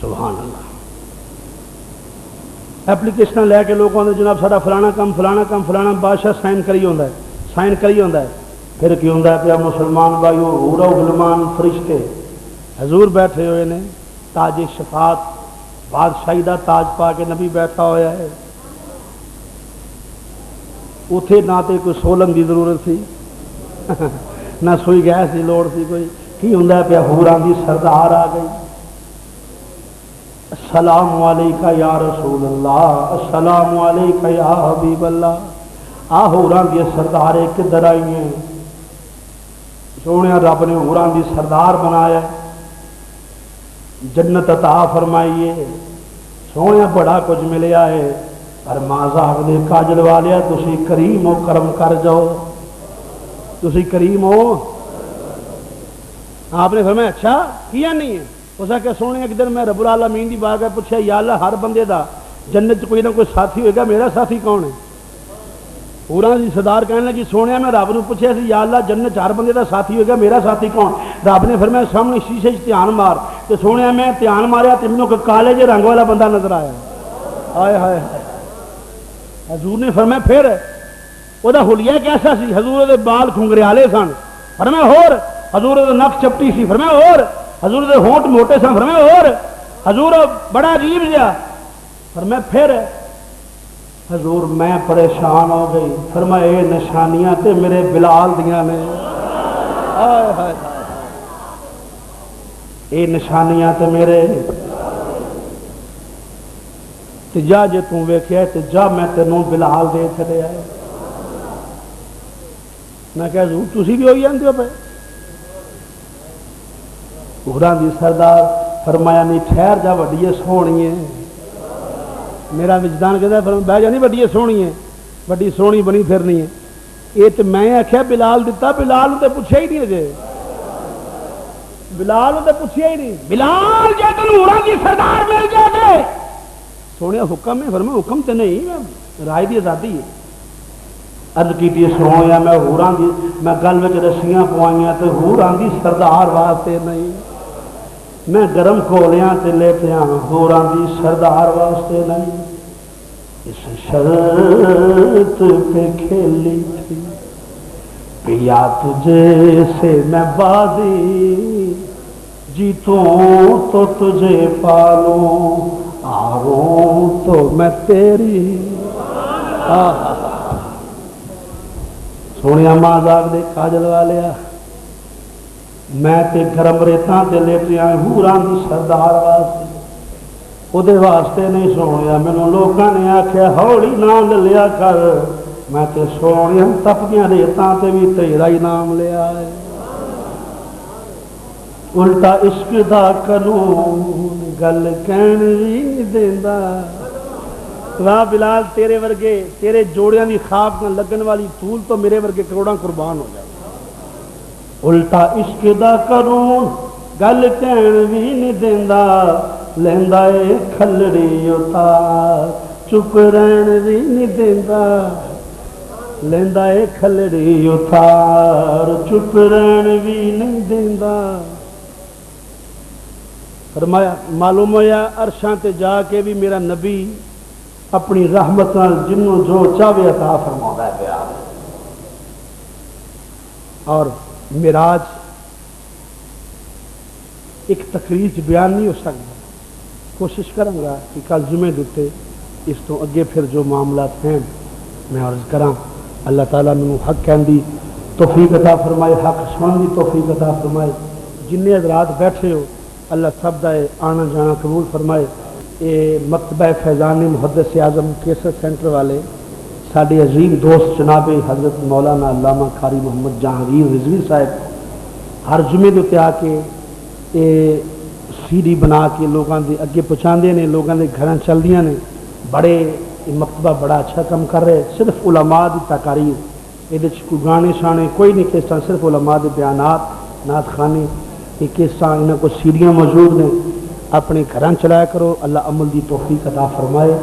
سبحان اللہ۔ ایپلیکیشن لے کے لوگ آتے جناب سارا فلانا کام فلانا کام فلانا، بادشاہ سائن کری ہوتا ہے، سائن کری ہوتا ہے، پھر کی ہوتا ہے پیا مسلمان بھائیو، حور و غلمان فرشتے حضور بیٹھے ہوئے نے، تاج شفاعت بادشاہی دا تاج پا کے نبی بیٹھا ہوا ہے۔ اتنے نہ تو کوئی سولن کی ضرورت تھی، نہ سوئی گیس کی لوڑ تھی، کوئی کی ہوں پیا حوراں دی سردار آ گئی۔ السلام علیکہ یا رسول اللہ، السلام علیکہ یا حبیب اللہ۔ آ حوراں دی سردار کدھر آئی ہیں؟ سونے رب نے حوراں دی سردار بنایا، جنت عطا فرمائیے، سونے بڑا کچھ ملیا ہے، پر مازاق دے کاجل والیا تسی کریم ہو، کرم کر جاؤ، تسی کریم ہو۔ آپ نے فرمایا اچھا کیا نہیں ہے؟ اس کہ سونے ایک دن میں رب العالمین دی بارگاہ پوچھا، یا اللہ ہر بندے دا جنت کوئی نہ کوئی ساتھی ہوئے گا، میرا ساتھی کون ہے؟ حوراں دی سردار کہنے لگی سونے میں رب نے پوچھا سی، یا اللہ جنت ہر بندے دا ساتھی ہوئے گا، میرا ساتھی کون؟ رب نے فرمایا سامنے شیشے دھیان مار، تو سونے میں دھیان ماریا تو مینوں کوئی کالے جے رنگ والا بندہ نظر آیا۔ ہائے ہائے، حضور نے فرمایا پھر وہ حلیہ کیسا سی؟ حضور دے بال کھنگریالے سن، فرمایا ہور، حضور دے نک چپٹی سی، فرمایا اور، حضور دے ہونٹ موٹے سن، فرمایا اور، حضور بڑا عجیب جہا، فرمایا پھر حضور میں پریشان ہو گئی، فرمایا اے نشانیاں تے میرے بلال دیاں نے، ہائے ہائے اے نشانیاں تے میرے، تے جا جے توں ویکھیا تے جا میں تینوں بلال دے چھڈیا ہے۔ میں کہا حضور تسی بھی ہوئی جاندے ہو پے؟ حوراں دی سردار فرمایا نہیں ٹھہر جا، وڈی سونی ہے، میرا وجدان کہتا ہے بہ جانی وڈی سونی ہے، وڈی سونی بنی پھرنی ہے۔ یہ تو میں آخیا بلال دتا، بلال تو پوچھا ہی نہیں اجے، بلال تو پوچھا ہی نہیں، بلال جے تینوں حوراں دی سردار مل جائے سونے حکم ہے، فرمایا حکم تو نہیں، رائے دی آزادی ہے۔ عرض کیتی سنویا میں حوراں دی، میں گل وچ رسیاں پوائیاں تے حوراں دی سردار واسطے نہیں، میں گرم کھولیاں تے لیٹیاں حوراں دی سردار واسطے نہیں۔ اس شرط پہ کھیلی تھی پیا تجھے سے میں بازی جیتوں تو تجھے پالوں ہاروں تو میں تیری سونیا ماں جاگ دے کاجل والیا میں تے گرم ریتاں تے لیٹیاں حوراں دی سردار واسطے وہ واسطے نہیں سونیا مینوں لوکاں نے آخیا ہولی نام لیا کر میں تے سونیا تپدیاں ریتاں تے بھی تیرا ہی نام لیا ہے الٹا عشق دا قانون گل کہن بھی نہیں دیندا واہ بلال تیرے ورگے تیرے جوڑیاں دی خواب نہ لگن والی طول تو میرے ورگے کروڑاں قربان ہو جائے الٹا عشق دا قانون گل کہن بھی نہیں دیندا لیندا اے کھلڑی اتار چپ رہن بھی نہیں دیندا لیندا اے کھلڑی اتار چپ رہن بھی نہیں دیندا فرمایا معلوم ہوا عرشاں تے جا کے بھی میرا نبی اپنی رحمت نال جنوں جو چاہے عطا فرماوندا ہے پیا اور معراج ایک تقریر بیان نہیں ہو سکتا کوشش کروں گا کہ کل جمعے دیتے اس تو اگے پھر جو معاملات ہیں میں عرض کراں اللہ تعالیٰ مینوں حق کہن دی توفیق عطا فرمائے حق سنن دی توفیق عطا فرمائے جننے حضرات بیٹھے ہو اللہ سب دا آنا جانا قبول فرمائے یہ مکتبہ فیضان محدث اعظم کیسر سینٹر والے ساڈے عظیم دوست جناب حضرت مولانا علامہ قاری محمد جہانگیر رضوی صاحب ہر جمعے دے آ کے سی ڈی بنا کے لوگوں کے اگے پہنچاندے نے لوگوں کے گھراں چلدیاں نے بڑے مکتبہ بڑا اچھا کام کر رہے صرف علماء دی تقاریر یہ کوئی گانے شانے کوئی نہیں کس طرح صرف علماء دے بیانات نعت خانے یہ کس طرح انہاں کو سیڑیاں موجود نے اپنے گھراں چلایا کرو اللہ عمل دی توفیق عطا فرمائے